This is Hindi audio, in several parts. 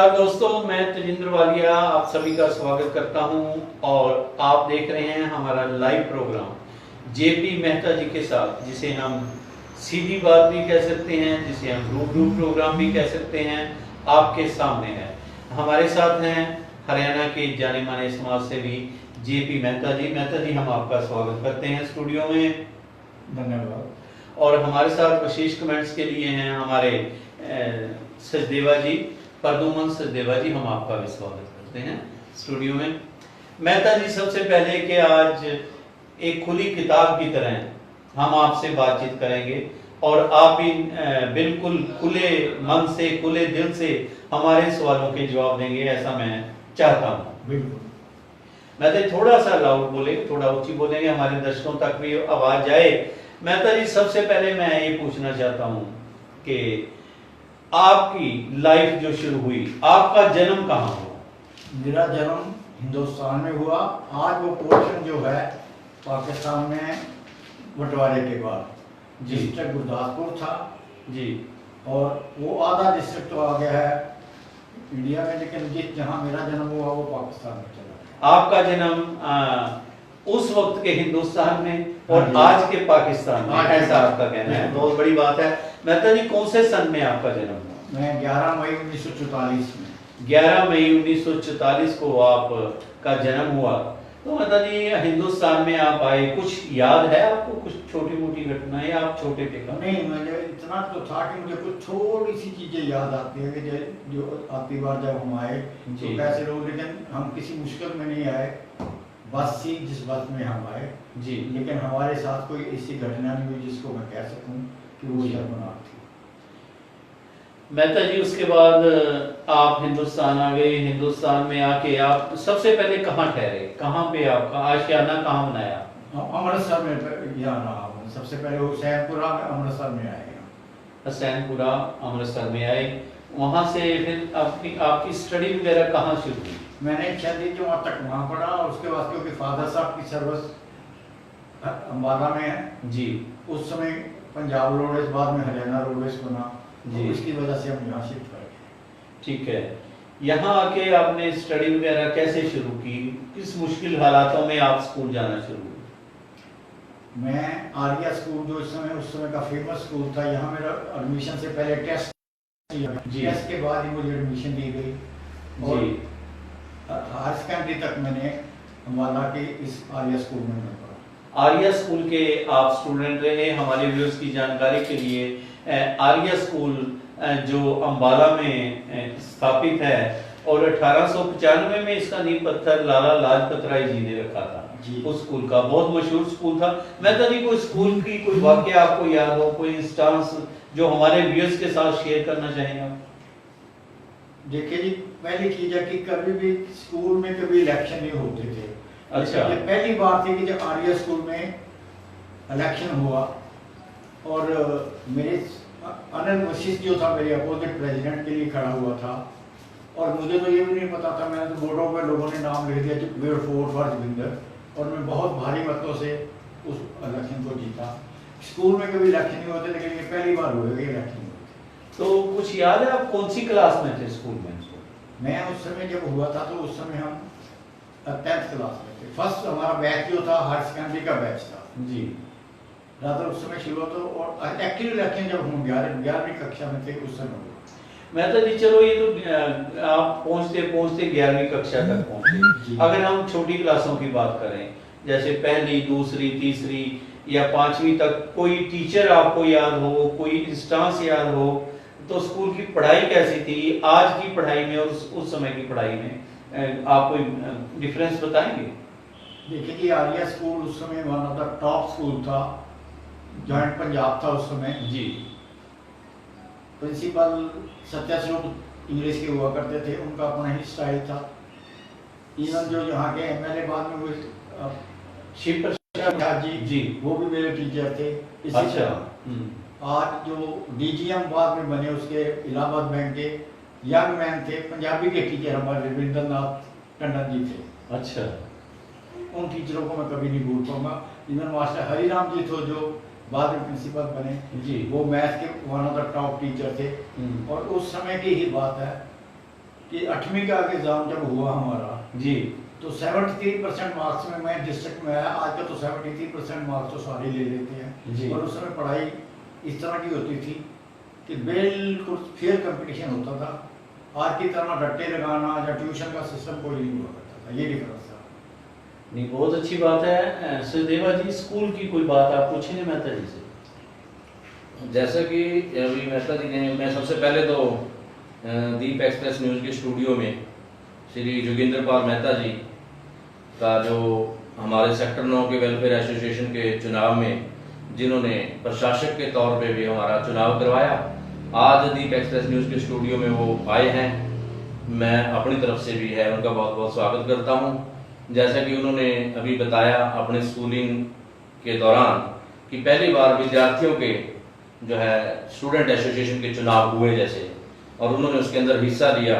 नमस्कार दोस्तों, मैं तेजिंद्र वालिया आप सभी का स्वागत करता हूं और आप देख रहे हैं हमारा लाइव प्रोग्राम जेपी मेहता जी के साथ, जिसे हम सीधी बात भी कह सकते हैं, जिसे हम रूबरू प्रोग्राम भी कह सकते हैं। आपके सामने है, हमारे साथ हैं हरियाणा के जाने माने समाज सेवी जेपी मेहता जी। मेहता जी, हम आपका स्वागत करते हैं स्टूडियो में। धन्यवाद। और हमारे साथ विशेष कमेंट्स के लिए हैं हमारे सचदेवा जी, परदुमन सचदेवा जी। हम आपका भी स्वागत करते हैं स्टूडियो में। मेहता जी, सबसे पहले कि आज एक खुली किताब की तरह हम आपसे बातचीत करेंगे और आप भी बिल्कुल खुले मन से, खुले दिल से हमारे सवालों के जवाब देंगे, ऐसा मैं चाहता हूँ। बिल्कुल। मेहता जी, थोड़ा सा लाउड बोले, थोड़ा ऊंची बोलेंगे, हमारे दर्शकों तक भी आवाज जाए। मेहता जी, सबसे पहले मैं ये पूछना चाहता हूँ कि आपकी लाइफ जो शुरू हुई, आपका जन्म कहाँ हुआ? मेरा जन्म हिंदुस्तान में हुआ। आज वो पोर्शन जो है पाकिस्तान में बंटवारे के बाद डिस्ट्रिक्ट गुरदासपुर था जी, और वो आधा डिस्ट्रिक्ट तो आ गया है इंडिया में, लेकिन जिस जहाँ मेरा जन्म हुआ वो पाकिस्तान में चला गया। आपका जन्म उस वक्त के हिंदुस्तान में और हाँ आज के पाकिस्तान में, ऐसा आपका कहना है। बहुत बड़ी बात है। मेहता जी, कौन से सन में आपका जन्म हुआ? मैं 11 मई 1944 में। 11 मई 1944 को आपका जन्म हुआ। तो मेहता जी, हिंदुस्तान में आप आए, कुछ याद है आपको, कुछ छोटी मोटी घटनाएं, या आप छोटे थे कब? नहीं, मुझे इतना तो था कि मुझे कुछ थोड़ी सी चीजें याद आती है कि जो आती बार जब हम आए तो कैसे लोग, लेकिन हम किसी मुश्किल में नहीं आए। बस थी जिस बस में हम आए जी, लेकिन हमारे साथ कोई ऐसी घटना नहीं हुई जिसको मैं कह सकूं कि वो शर्मनाक थी। मेहता जी, उसके बाद आप हिंदुस्तान आ गए। हिंदुस्तान में आके आप सबसे पहले कहाँ ठहरे, कहाँ पे आपका आशियाना कहाँ बनाया? अमृतसर में यहाँ रहा। सबसे पहले हुसैनपुरा में, अमृतसर में आए। हुसैनपुरा अमृतसर में आए। वहाँ से फिर आपकी स्टडी वगैरह कहाँ शुरू हुई? मैंने 6वीं जमात तक वहाँ पढ़ा और उसके बाद क्योंकि फादर साहब की सर्विस अम्बाला में है जी, उस समय पंजाब रोडवेज, बाद में हरियाणा रोडवेज बना जी, तो इसकी वजह से हम यहाँ शिफ्ट कर गए। ठीक है। यहाँ आके आपने स्टडी वगैरह कैसे शुरू की? किस मुश्किल हालातों में आप स्कूल जाना शुरू हुए? मैं आर्या स्कूल जो उस समय का फेमस स्कूल था, यहाँ मेरा एडमिशन से पहले टेस्ट के बाद ही मुझे एडमिशन दी गई और हायर सेकेंडरी तक मैंने अम्बाला के इस आर्या स्कूल में पढ़ा। आर्या स्कूल के आप स्टूडेंट रहे। हमारे व्यूअर्स की जानकारी के लिए, आर्या स्कूल जो अम्बाला में स्थापित है और 1895 में इसका नींव पत्थर लाला लाजपत राय जी ने रखा था। उस स्कूल का बहुत मशहूर स्कूल था। मेहता जी, कोई स्कूल की कोई वाकया आपको याद हो, कोई इंस्टांस जो हमारे व्यूअर्स के साथ शेयर करना चाहेंगे? देखिए जी, पहली चीज है कि कभी भी स्कूल में कभी इलेक्शन नहीं होते थे। अच्छा। ये पहली बार थी कि जब आर्या स्कूल में इलेक्शन हुआ और मेरे अनिल वशिष्ठ जो था मेरे अपोजिट प्रेसिडेंट के लिए खड़ा हुआ था और मुझे तो ये भी नहीं पता था। मैंने तो बोर्डों में लोगों ने नाम लिख दिया वेट फॉर जोगिंदर और मैं बहुत भारी मतों से उस इलेक्शन को जीता। स्कूल में कभी इलेक्शन नहीं होते लेकिन ये पहली बार हुए इलेक्शन। तो कुछ याद है, आप कौन सी क्लास में थे स्कूल में? मैं उस समय जब हुआ था तो उस समय हम 10th क्लास में थे। फर्स्ट हमारा बैच जो था हायर सेकेंडरी का बैच था जी, रात उस समय शुरू तो, और एक्चुअली इलेक्शन जब हम 11वीं कक्षा में थे उस समय हुआ। मेहता जी, चलो ये तो आप पहुंचते पहुंचते 11वीं कक्षा तक पहुंचे। अगर हम छोटी क्लासों की बात करें, जैसे पहली, दूसरी, तीसरी या 5वीं तक, कोई टीचर आपको याद हो, कोई इंस्टांस याद हो, तो स्कूल की पढ़ाई कैसी थी आज की पढ़ाई में और उस समय की पढ़ाई में? आप कोई डिफरेंस बताएंगे? देखिए कि आर्या स्कूल उस समय one of the top school था, जॉइंट पंजाब था उस समय जी। प्रिंसिपल सत्यास्वरूप इंग्लिश के हुआ करते थे, उनका अपना ही स्टाइल था। इवन जो यहाँ के एमएलए बाद में हुए शिव प्रसाद जी, वो भी मेरे टीचर थे। अच्छा। आज जो डीजीएम बाद में बने उसके इलाहाबाद बैंक के यंग मैन थे, पंजाबी के टीचर हमारे रविंद्र नाथ टंडन जी थे। अच्छा। उन टीचरों को मैं कभी नहीं भूल पाऊंगा। इवन मास्टर हरिराम जी थे जो बाद में प्रिंसिपल बने जी, वो मैथ के one of the top teacher थे। और उस समय की ही बात है कि 8वीं का एग्ज़ाम जब हुआ हमारा जी तो 73% मार्क्स में मैं डिस्ट्रिक्ट में आया। आज का तो 73% मार्क्स तो सारे ले लेते जी। हैं, और उस समय पढ़ाई इस तरह की होती थी कि बिल्कुल फेयर कंपटीशन होता था। आज की तरह रट्टे लगाना या ट्यूशन का सिस्टम कोई नहीं हुआ करता था, ये डिफरेंस था। नहीं, बहुत अच्छी बात है। सचदेवा जी, स्कूल की कोई बात आप पूछेंगे मेहता जी से? जैसा कि अभी मेहता जी ने, मैं सबसे पहले तो दीप एक्सप्रेस न्यूज़ के स्टूडियो में श्री जोगिंदर पाल मेहता जी का, जो हमारे सेक्टर 9 के वेलफेयर एसोसिएशन के चुनाव में जिन्होंने प्रशासक के तौर पे भी हमारा चुनाव करवाया, आज दीप एक्सप्रेस न्यूज़ के स्टूडियो में वो आए हैं। मैं अपनी तरफ से भी है उनका बहुत बहुत स्वागत करता हूँ। जैसा कि उन्होंने अभी बताया अपने स्कूलिंग के दौरान कि पहली बार विद्यार्थियों के जो है स्टूडेंट एसोसिएशन के चुनाव हुए जैसे, और उन्होंने उसके अंदर हिस्सा लिया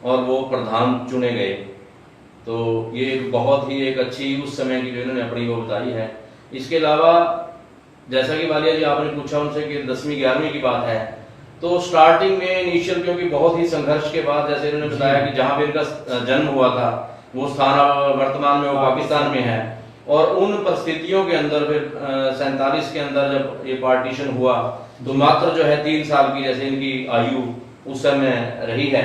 और वो प्रधान चुने गए। तो ये बहुत ही एक अच्छी उस समय की जो इन्होंने अपनी वो बताई है। इसके अलावा जैसा कि वालिया जी आपने पूछा उनसे कि 10वीं 11वीं की बात है, तो स्टार्टिंग में इनिशियल क्योंकि बहुत ही संघर्ष के बाद, जैसे इन्होंने बताया कि जहाँ पे इनका जन्म हुआ था वो स्थान वर्तमान में वो पाकिस्तान में है, और उन परिस्थितियों के अंदर फिर 47 के अंदर जब ये पार्टीशन हुआ तो मात्र जो है 3 साल की जैसे इनकी आयु उस समय रही है।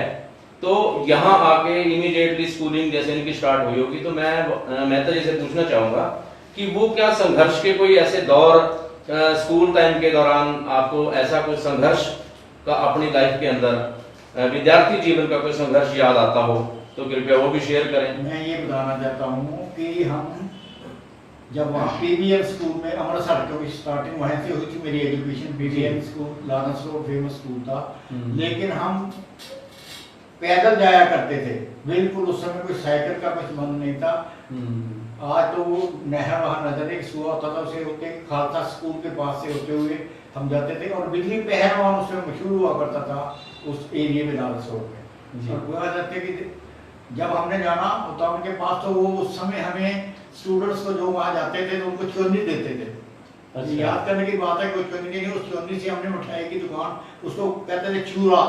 तो यहाँ आके इमीडिएटली स्कूलिंग जैसे इनकी स्टार्ट हुई होगी। तो मैं मेहता जी से पूछना चाहूँगा कि वो क्या संघर्ष के कोई ऐसे दौर स्कूल टाइम के दौरान आपको ऐसा कोई संघर्ष का अपनी लाइफ के अंदर विद्यार्थी जीवन का कोई संघर्ष याद आता हो तो कृपया वो भी शेयर करें। मैं ये बताना चाहता हूँ कि हम जब वहाँ पीवीएम स्कूल में अमृतसर, क्योंकि स्टार्टिंग वहाँ से हुई थी मेरी education, PVM school Lawrence road famous school था, लेकिन हम पैदल जाया करते थे। बिल्कुल उस समय कोई साइकिल का कुछ बंद नहीं था। आज तो वो नहर वहाँ नजर एक सुहा होता था, उसे होते खालसा स्कूल के पास से होते हुए हम जाते थे, और बिजली पहलवान उसमें मशहूर हुआ करता था उस एरिया में लॉरेंस रोड में। और हुआ जाते कि जब हमने जाना होता उनके पास, तो वो उस समय हमें स्टूडेंट्स को जो वहाँ जाते थे तो उनको चोनी देते थे। अच्छा। याद करने की बात है, कोई चोनी नहीं, उस चोनी से हमने मिठाई की दुकान, उसको कहते थे चूरा,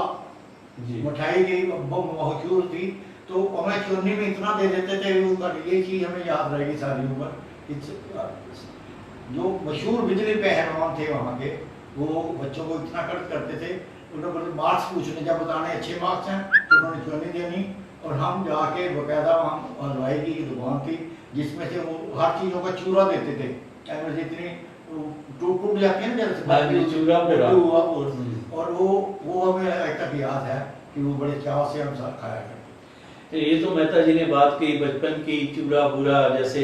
मिठाई की मशहूर थी, तो हमें चोनी में इतना दे देते थे। ये चीज हमें याद रहेगी सारी उम्र। जो मशहूर बिजली पहलवान थे वहाँ के, वो बच्चों को इतना खर्च करते थे। उन्होंने मार्क्स पूछने, जब बताने अच्छे मार्क्स हैं तो उन्होंने चोनी देनी, और हम जाके बकायदा वहाँ हलवाई की दुकान थी जिसमें से वो हर चीज़ों का चूरा देते थे। जितनी टूट जाती है ना जैसे चूरा पूरा, और वो हमें आज तक याद है कि वो बड़े चाव से हम साथ खाया करते। ये तो मेहता जी ने बात की बचपन की, चूरा बुरा, जैसे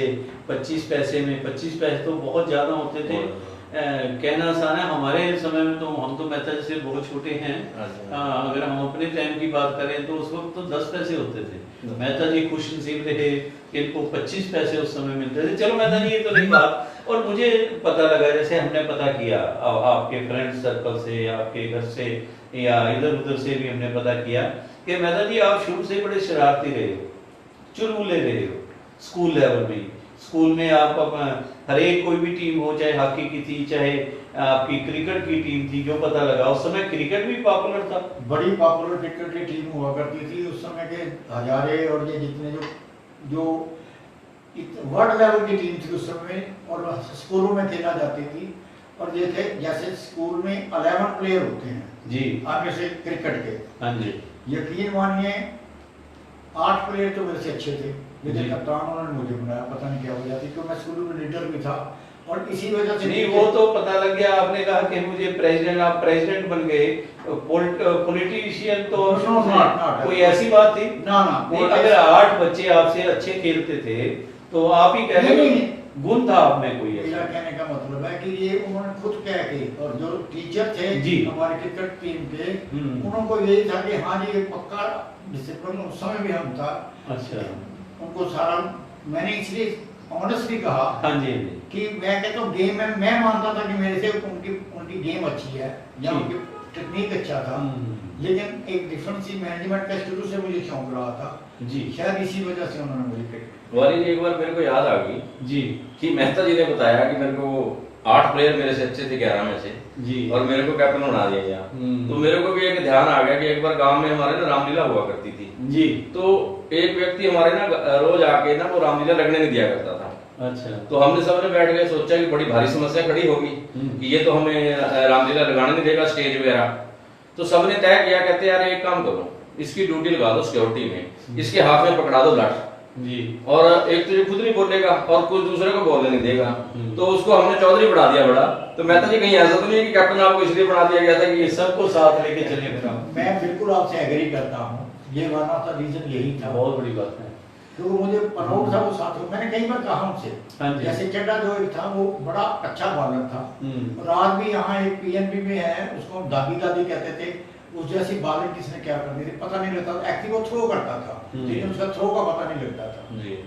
25 पैसे में, 25 पैसे तो बहुत ज्यादा होते थे। कहना आसान है, हमारे समय में तो हम तो मेहता जी से बहुत छोटे हैं। अगर हम अपने टाइम की बात करें तो उस वक्त तो 10 पैसे होते थे। मेहता जी खुश नसीब रहे कि इनको 25 पैसे उस समय मिलते थे। चलो मेहता जी ये तो नहीं बात। और मुझे पता लगा, जैसे हमने पता किया आपके फ्रेंड सर्कल से, आपके घर से या इधर उधर से भी हमने पता किया कि मेहता जी आप शुरू से बड़े शरारती रहे हो, चुलबुले रहे हो स्कूल लेवल में। स्कूल में आप हर एक कोई भी टीम हो, चाहे हॉकी की थी, चाहे आपकी क्रिकेट की टीम थी, जो पता लगा उस समय क्रिकेट भी पॉपुलर था। बड़ी पॉपुलर क्रिकेट की टीम हुआ करती थी उस समय के। हजारे और ये जितने जो वर्ल्ड लेवल की टीम थी उस समय, और स्कूलों में खेला जाती थी। और देखे जैसे स्कूल में 11 प्लेयर होते हैं जी, आप में से क्रिकेट के, हाँ जी, यकीन मानिए 8 प्लेयर तो मेरे से अच्छे थे, लेकिन कप्तान उन्होंने मुझे बनाया, पता नहीं क्या वजह थी, क्योंकि मैं स्कूल में लीडर भी था। और इसी वजह से नहीं, वो तो पता लग गया। आपने कहा कि मुझे प्रेसिडेंट, आप प्रेसिडेंट बन गए, पॉलिटिशियन तो कोई ऐसी बात थी ना। अगर 8 बच्चे आपसे अच्छे खेलते थे तो आप ही कह रहे हो गुण था आप में कोई। मेरा कहने का मतलब है कि ये उन्होंने खुद कह के, और जो टीचर थे हमारे क्रिकेट टीम के, उनको यही था कि हाँ जी ये पक्का डिसिप्लिन उस समय भी हम था। अच्छा, उनको सारा मैंने इसलिए ऑनेस्टली कहा, हाँ जी, कि मैं कहता हूँ गेम में मैं मानता था कि मेरे से उनकी गेम अच्छी है या उनकी टेक्निक अच्छा था, लेकिन एक डिफेंसिव मैनेजमेंट का शुरू से मुझे शौक रहा था जी, शायद इसी वजह से उन्होंने मुझे वाली जी एक बार मेरे को याद आ गई जी कि मेहता जी ने बताया कि मेरे को 8 प्लेयर मेरे से अच्छे थे 11 में से जी। और मेरे को कैप्टन बना दिया गया। तो मेरे को भी एक ध्यान आ गया कि एक बार गांव में हमारे ना रामलीला हुआ करती थी जी। तो एक व्यक्ति हमारे ना रोज आके ना वो रामलीला लगने नहीं दिया करता था। अच्छा। तो हमने सबने बैठ के सोचा कि बड़ी भारी समस्या खड़ी होगी कि ये तो हमें रामलीला लगाने नहीं देगा स्टेज वगैरह। तो सबने तय किया, कहते यार एक काम करो, इसकी ड्यूटी लगा दो सिक्योरिटी में, इसके हाथ में पकड़ा दो लाठ जी। और एक तो ये खुद नहीं बोलेगा और कुछ दूसरे को बोलने नहीं देगा। तो उसको हमने चौधरी बढ़ा दिया बड़ा। तो मेहता जी कहीं ऐसा तो नहीं है कि कैप्टन आपको इसलिए बना दिया गया था कि सबको साथ लेके चले फिर हम? मैं बिल्कुल आपसे एग्री करता हूँ, ये वन ऑफ द रीजन यही था। बहुत बड़ी बात है क्योंकि मुझे प्रमोट था वो साथियों, मैंने कई बार कहा उनसे, हाँ जी। जैसे चड्डा जो एक था वो बड़ा अच्छा बॉलर था और आज भी यहाँ एक पीएनबी में है, उसको दादी दादी कहते थे। उस जैसी बॉलिंग किसने क्या कर दी थी पता नहीं लगता था, एक्टिव वो थ्रो करता था लेकिन उसका थ्रो का पता नहीं लगता था। जी।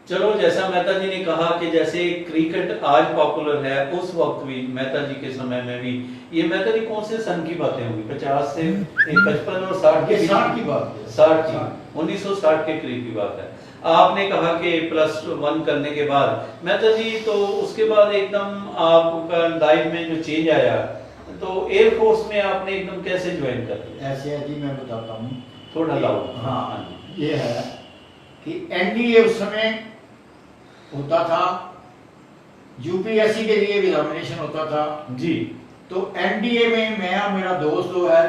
चलो, जैसा मेहता जी ने कहा कि जैसे क्रिकेट आज पॉपुलर है, उस वक्त भी मेहता जी के समय में भी, ये मेहता जी कौन से सन की बातें होंगी? 50 से 55 और 60 के 60 की बात है, 60 की 1960 के करीब की बात है। आपने कहा कि +1 करने के बाद मेहता जी, तो उसके बाद एकदम आपका लाइफ में जो चेंज आया, तो एयरफोर्स में आपने एकदम कैसे ज्वाइन कर लिया? ऐसे है जी, मैं बताता हूँ थोड़ा लाउड। हाँ, ये है कि एनडीए उस समय होता था, यूपीएससी के लिए एग्जामिनेशन होता था जी। तो एनडीए में मैं और मेरा दोस्त जो है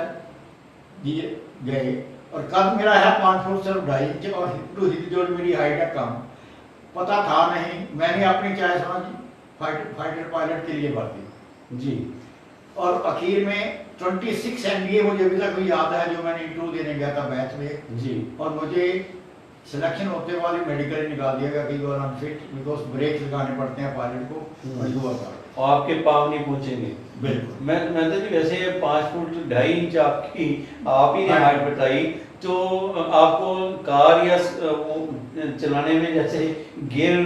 ये गए और कद मेरा है 5 फुट 2.5 इंच और हिप टू हिप जो मेरी हाइट है कम, पता था नहीं, मैंने अपनी चाय समझ फाइटर पायलट के लिए भर दी जी। और आखिर में 26 एनडीए मुझे अभी तक भी याद है जो मैंने इंटरव्यू देने गया था बैच में जी। और मुझे सिलेक्शन होते वाली मेडिकल निकाल दिया गया कि you are unfit because brake लगाने पड़ते हैं पायलट को और यू आर और आपके पाँव नहीं पहुंचेंगे। बिल्कुल। मैं तो जी वैसे 5 फुट 2.5 इंच आपकी आप ही ने हाइट बताई, तो आपको कार या वो चलाने में जैसे गियर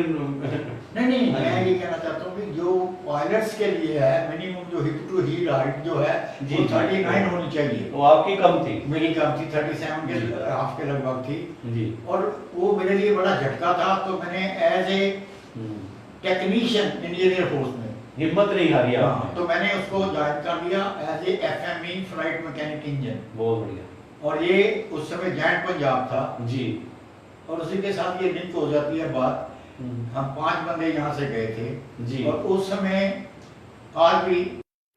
नहीं मैं ये कहना चाहता हूँ कि जो पायलट्स के लिए है मिनिमम जो हिप टू हील हाइट जो है वो 39 होनी चाहिए। वो आपकी कम थी? मेरी कम थी, 37 के हाफ के लगभग थी जी। और वो मेरे लिए बड़ा झटका था। तो मैंने as a technician Indian Air Force में हिम्मत नहीं हारी आपने? तो मैंने उसको ज्वाइन कर लिया as a FME flight mechanic engine. बहुत बढ़िया। और ये उस समय जॉइंट पंजाब था जी। और उसी के साथ ये लिंक हो जाती है बात। हम 5 बंदे यहाँ से गए थे जी। और उस समय आज भी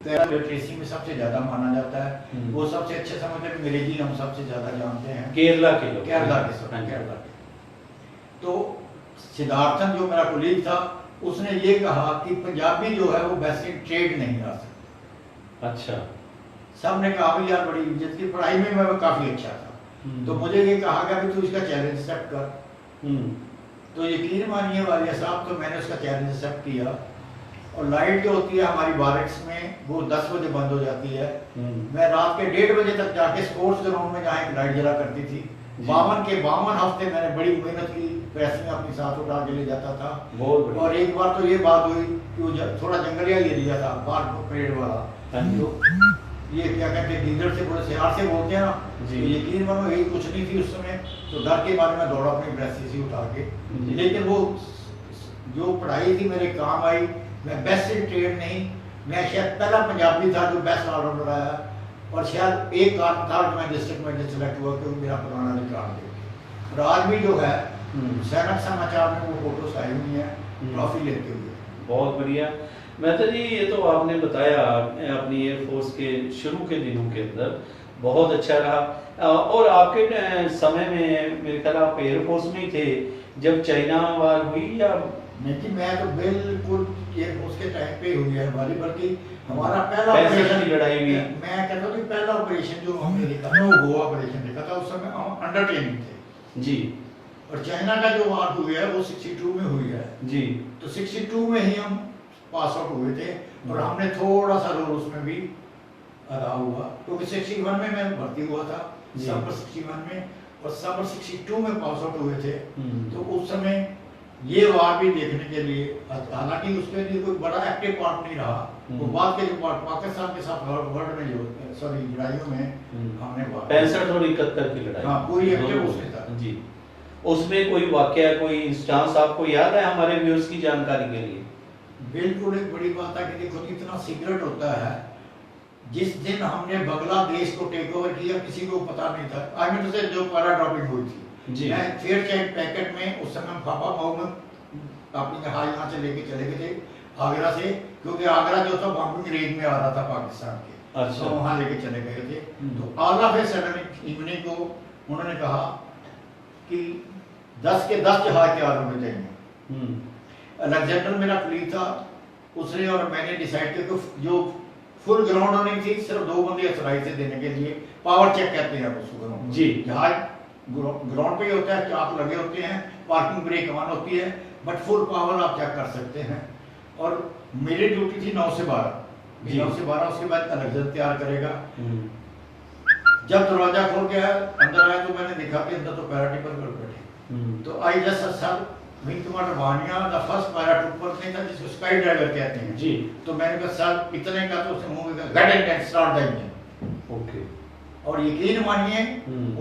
ट्रेसिंग में सबसे ज्यादा माना जाता है। वो सबसे अच्छे समझते हैं, अंग्रेजी हम सबसे ज्यादा जानते हैं, केरला के लोग। केरला के सब, केरला के। तो सिद्धार्थन जो मेरा कोलीग था उसने ये कहा कि पंजाबी जो है वो बेस्ट इन ट्रेड नहीं आ सकता। अच्छा। सबने कहा भी यार बड़ी इज्जत की, पढ़ाई में मैं काफी अच्छा था। तो मुझे ये कहा गया भी तू इसका चैलेंज एक्सेप्ट कर। तो यकीन मानिए वालिया साहब, तो मैंने उसका चैलेंज एक्सेप्ट किया और लाइट जो होती है हमारी बारिक्स में वो 10 बजे बंद हो जाती है। मैं रात के 1:30 बजे तक जाके स्पोर्ट्स ग्राउंड में जहाँ एक लाइट जला करती थी, 52 हफ्ते मैंने बड़ी मेहनत की, पैसे अपने साथ उठा के ले जाता था। और एक बार तो ये बात हुई कि वो थोड़ा जंगलिया एरिया था पार्क परेड वाला, तो ये क्या कहते हैं डीजल से बड़े सियार से बोलते हैं ना, तो यकीन मानो यही कुछ नहीं थी उस समय। तो डर के बारे में दौड़ा अपनी ब्रेसी उठा के, लेकिन वो जो पढ़ाई थी मेरे काम आई। मैं बेस्ट इन ट्रेड नहीं, मैं शायद पहला पंजाबी था जो बेस्ट ऑलराउंडर आया और शायद एक कारण था कि मैं डिस्ट्रिक्ट में सेलेक्ट हुआ क्योंकि मेरा पुराना रिकॉर्ड देख। और आज भी जो है सैनिक समाचार में वो फोटोस आई हुई है ट्रॉफी लेते हुए। बहुत बढ़िया। मेहता जी, ये तो आपने बताया अपनी एयरफोर्स के शुरू के दिनों के अंदर बहुत अच्छा रहा। और आपके समय में मेरे ख्याल आप एयरफोर्स में ही थे जब चाइना वार हुई या नहीं जी? मैं तो बिल्कुल एयरफोर्स के टाइम पे हुई है हमारी, बल्कि हमारा पहला 65 की लड़ाई हुई। मैं कहता हूँ कि पहला ऑपरेशन जो हमने देखा था वो गोवा ऑपरेशन देखा था। उस समय हम अंडर ट्रेनिंग थे जी। और चाइना का जो वार हुई है वो 62 में हुई है जी। तो 62 में ही हम पास आउट हुए थे और हमने थोड़ा सा रोल उसमें भी अदा हुआ क्योंकि 61 में मैं भर्ती हुआ था, सितंबर 61 में, और सितंबर 62 में पास आउट हुए थे। तो उस समय ये वार भी देखने के लिए, हालांकि उसके लिए कोई बड़ा एक्टिव पार्ट नहीं रहा, वो बाद के जो पार्ट पाकिस्तान के साथ वर्ल्ड में जो सॉरी लड़ाइयों में हमने 65 और 71 की लड़ाई। हाँ, पूरी एक्टिव उसके साथ जी। उसमें कोई वाकया, कोई इंस्टांस आपको याद है हमारे व्यूअर्स की जानकारी के लिए? बिल्कुल एक बड़ी बात है कि देखो इतना सीक्रेट होता है। जिस दिन हमने बांग्लादेश को टेक ओवर किया किसी को पता नहीं था। आई मीन से जो पैराड्रॉपिंग हुई थी जी। मैं फेयर चैट पैकेट में उस समय पापा मोहम्मद अपनी जहाज यहाँ से लेके चले गए थे आगरा से, क्योंकि आगरा जो था बॉम्बिंग रेंज में आ रहा था पाकिस्तान के। अच्छा। तो वहाँ लेके चले गए थे। तो all of a sudden evening को उन्होंने कहा कि 10 के 10 जहाज तैयार होने चाहिए। अलेक्जेंडर मेरा कुलीग था, उसने और मैंने डिसाइड किया कि जो फुल ग्राउंड होनी थी सिर्फ 2 बंदे असराई से देने के लिए, पावर चेक कहते हैं उसको ग्राउंड जी। जहाज ग्राउंड पे ही होता है, चाक लगे होते हैं, पार्किंग ब्रेक ऑन होती है, बट फुल पावर आप चेक कर सकते हैं। और मेरी ड्यूटी थी 9 से 12 जी। 9 से 12 उसके बाद अलेक्जेंडर तैयार करेगा। जब दरवाजा खोल के अंदर आया तो मैंने देखा कि अंदर तो पैराट्रूपर पर बैठे। तो I just sir wing commander Vaniya the first paratrooper नहीं था जिसको स्काई ड्राइवर कहते हैं जी। तो मैंने कहा सर इतने का तो उसने मुंह में कहा get and start the engine. Okay. और यकीन मानिए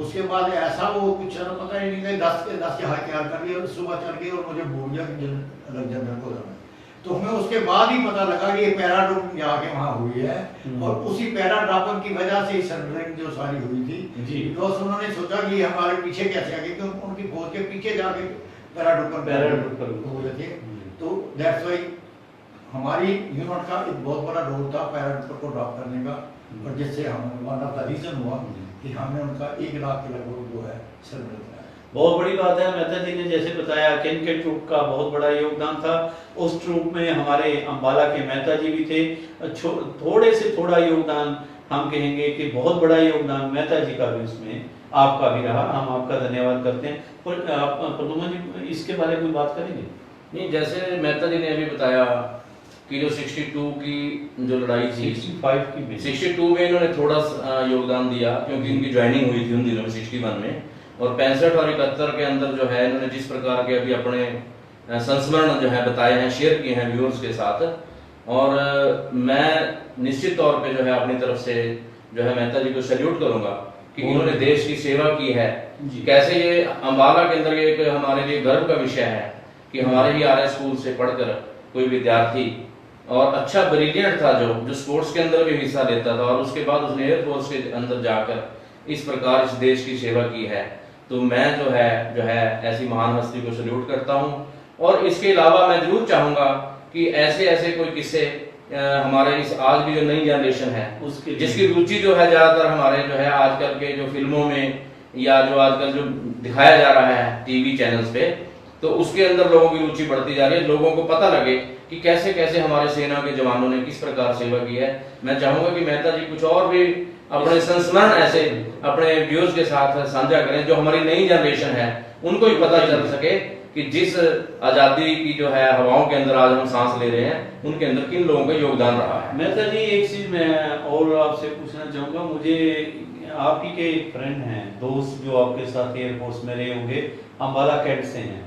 उसके बाद ऐसा वो कुछ पता ही नहीं था 10 के 10 जहाज तैयार कर लिए और सुबह चल गए और मुझे भूल गया कि अलेक्जेंडर को जाना। तो हमें उसके बाद ही पता लगा कि ये पैराड्रोपिंग जाके वहाँ हुई है और उसी पैराड्रोपिंग की वजह से सरेंडरिंग जो सारी हुई थी। बिकॉज उन्होंने सोचा कि हमारे पीछे कैसे आ गए, क्योंकि उनकी फौज के पीछे जाके पैराड्रोपर हुए थे। तो दैट्स व्हाई हमारी यूनिट का एक बहुत बड़ा रोल था पैराड्रोपर को ड्रॉप करने का, और जिससे हम वन ऑफ द रीजन हुआ कि हमने उनका 1 लाख के लगभग जो है सरेंडर कराया। बहुत बड़ी बात है। मेहता जी ने जैसे बताया केन के ट्रूप का बहुत बड़ा योगदान था। उस ट्रूप में हमारे अंबाला के मेहता जी भी थे। थोड़े से थोड़ा योगदान हम कहेंगे कि बहुत बड़ा योगदान मेहता जी का भी उसमें आपका भी रहा। हम आपका धन्यवाद करते हैं। और आप प्रदुमन जी इसके बारे में बात करेंगे? नहीं, जैसे मेहता जी ने अभी बताया कि जो 62 की जो लड़ाई थी 65 की में 62 में इन्होंने थोड़ा योगदान दिया क्योंकि इनकी ज्वाइनिंग हुई थी उन दिनों में 61 में। और 65 और 71 के अंदर जो है इन्होंने जिस प्रकार के अभी अपने संस्मरण जो है बताए हैं, शेयर किए हैं व्यूअर्स के साथ। और मैं निश्चित तौर पे जो है अपनी तरफ से जो है मेहता जी को सैल्यूट करूंगा कि इन्होंने देश की सेवा की है। कैसे ये अंबाला के अंदर एक हमारे लिए गर्व का विषय है कि हमारे ही आरएस स्कूल से पढ़कर कोई विद्यार्थी और अच्छा ब्रिलियंट था जो स्पोर्ट्स के अंदर भी हिस्सा लेता था और उसके बाद उसने एयरफोर्स के अंदर जाकर इस प्रकार इस देश की सेवा की है। तो मैं जो है ऐसी महान हस्ती को सल्यूट करता हूँ। और इसके अलावा मैं जरूर चाहूंगा कि ऐसे कोई किस्से हमारे इस आज की जो नई जनरेशन है उसकी जिसकी रुचि जो है ज्यादातर हमारे जो है आजकल के जो फिल्मों में या जो आजकल जो दिखाया जा रहा है टीवी चैनल्स पे, तो उसके अंदर लोगों की रुचि बढ़ती जा रही है। लोगों को पता लगे कि कैसे कैसे हमारे सेना के जवानों ने किस प्रकार सेवा की है। मैं चाहूंगा कि मेहता जी कुछ और भी अपने संस्मरण ऐसे अपने व्यूअर्स के साथ साझा करें जो हमारी नई जनरेशन है उनको भी पता चल सके कि जिस आजादी की जो है हवाओं के अंदर आज हम सांस ले रहे हैं उनके अंदर किन लोगों का योगदान रहा है। मेहता जी एक चीज मैं और आपसे पूछना चाहूंगा। मुझे आप ही के एक फ्रेंड हैं, दोस्त जो आपके साथ एयरफोर्स में रहे होंगे, अंबाला कैंट से हैं,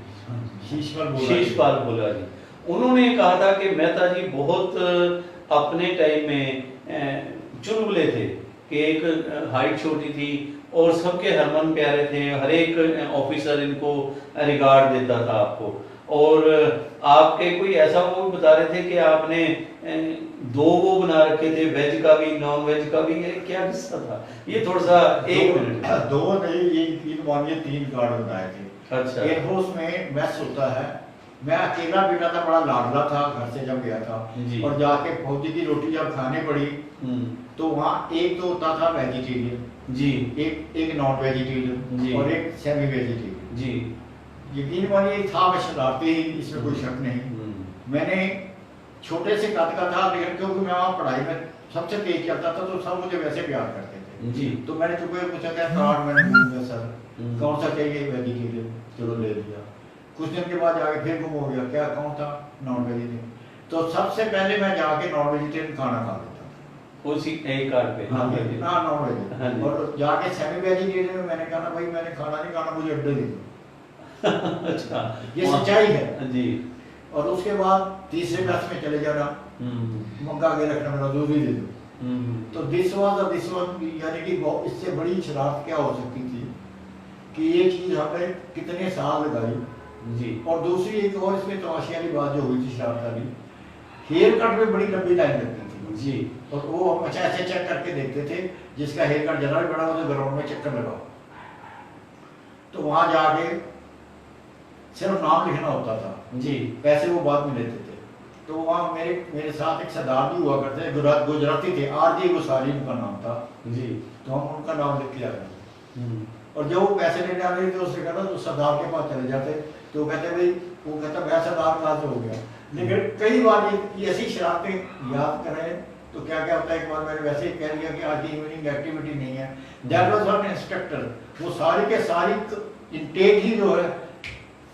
शीशपाल बोला जी। उन्होंने कहा था कि मेहता जी बहुत अपने टाइम में चुलबुले थे कि एक हाइट छोटी थी और सबके हरमन प्यारे थे, हर एक ऑफिसर इनको रिगार्ड देता था आपको। और आपके कोई ऐसा वो बता रहे थे कि आपने 2 वो बना रखे थे, वेज का भी नॉन वेज का भी, क्या किस्सा था ये? थोड़ा सा 1 मिनट। 2 नहीं, ये 3 कार्ड बनाए थे। अच्छा। एयरफोर्स में मैस होता है, मैं अकेला बेटा था, बड़ा लाडला था घर से जब गया था। और जाके फौजी की रोटी जब खाने पड़ी तो वहाँ एक तो होता था वेजिटेरियन जी, एक नॉन वेजिटेरियन और एक सेमी वेजिटेरियन जी। यकीन मानिए था मैं शरारती ही, इसमें कोई शक नहीं। मैंने छोटे से कद का था लेकिन क्योंकि मैं वहाँ पढ़ाई में सबसे तेज चलता था तो सब मुझे वैसे प्यार करते थे जी। तो मैंने चुपके पूछा क्या कार्ड मैंने पूछ दिया सर कौन सा चाहिए? वेजिटेरियन। चलो ले लिया। कुछ दिन के बाद जाके फिर गुम हो गया, क्या कौन था? Non vegetarian. तो सबसे पहले मैं जाके नॉन वेजिटेरियन खाना खा लेता था उसी एक कार्ड पे। हाँ नॉन वेजिटेरियन। और जाके सेमी वेजिटेरियन में मैंने कहा भाई मैंने खाना नहीं खाना, मुझे अड्डे दे दो। अच्छा, ये सच्चाई है जी। और उसके बाद तीसरे क्लास में चले जाना, मंगा के रखना, मेरा दूध ही दे दो। तो दिस वाज यानी कि इससे बड़ी शरारत क्या हो सकती थी कि ये चीज हमने कितने साल लगाई जी। और दूसरी एक और इसमें तमाशे वाली बात जो हुई थी शरारत वाली, हेयर कट में बड़ी लंबी लाइन लगती थी जी। और वो हम अच्छा ऐसे चेक करके देखते थे, जिसका हेयर कट जरा भी बड़ा हो तो ग्राउंड में चक्कर लगाओ। तो वहां जाके सिर्फ नाम लिखना होता था जी। पैसे वो बाद में लेते थे। तो वहाँ मेरे साथ एक सरदार भी हुआ करते गुजराती थे, आरजे गुसारी उनका नाम था जी। तो हम उनका नाम लिख के आ गए। और जब वो पैसे लेने आ रहे थे उससे कहता तो सरदार के पास चले जाते, तो वो कहते भाई, वो कहता मैं सरदार कहाँ से हो गया। लेकिन कई बार ये ऐसी शरारतें याद करें तो क्या क्या होता है। एक बार मैंने वैसे ही कह दिया कि आज की इवनिंग एक्टिविटी नहीं है, दैट वाज नॉट इंस्ट्रक्टर, वो सारी के सारी इंटेक ही जो है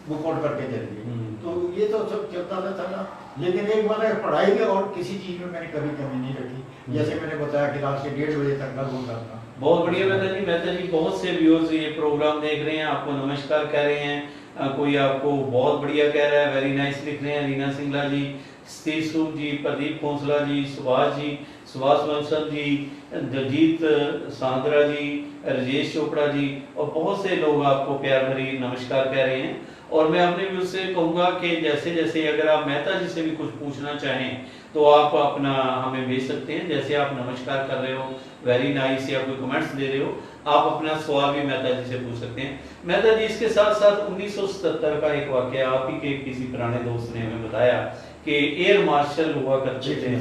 बुक आउट करके चली गई। तो ये तो सब चलता रहता था। लेकिन एक बार है पढ़ाई में और किसी चीज में मैंने कभी कमी नहीं रखी। जैसे मैंने बताया कि रात के 1:30 बजे तक का वो करना। बहुत बढ़िया मेहता जी बहुत से व्यूअर्स ये प्रोग्राम देख रहे हैं, आपको नमस्कार कह रहे हैं, कोई आपको बहुत बढ़िया कह रहा है, वेरी नाइस लिख रहे हैं, रीना सिंगला जी, सतीश सूद जी, प्रदीप खोसला जी, सुभाष बंसल जी, दलजीत सांद्रा जी, राजेश चोपड़ा जी और बहुत से लोग आपको प्यार भरी नमस्कार कह रहे हैं। और मैं अपने व्यूअर्स से कहूँगा कि जैसे जैसे अगर आप मेहता जी से भी कुछ पूछना चाहें तो आप अपना हमें भेज सकते हैं। जैसे आप नमस्कार कर रहे हो, वेरी नाइस, या कोई कमेंट्स दे रहे हो, आप अपना सवाल भी मेहता जी से पूछ सकते हैं। मेहता जी इसके साथ साथ 1977 का एक वाकया आप ही के किसी पुराने दोस्त ने हमें बताया कि एयर मार्शल हुआ करते थे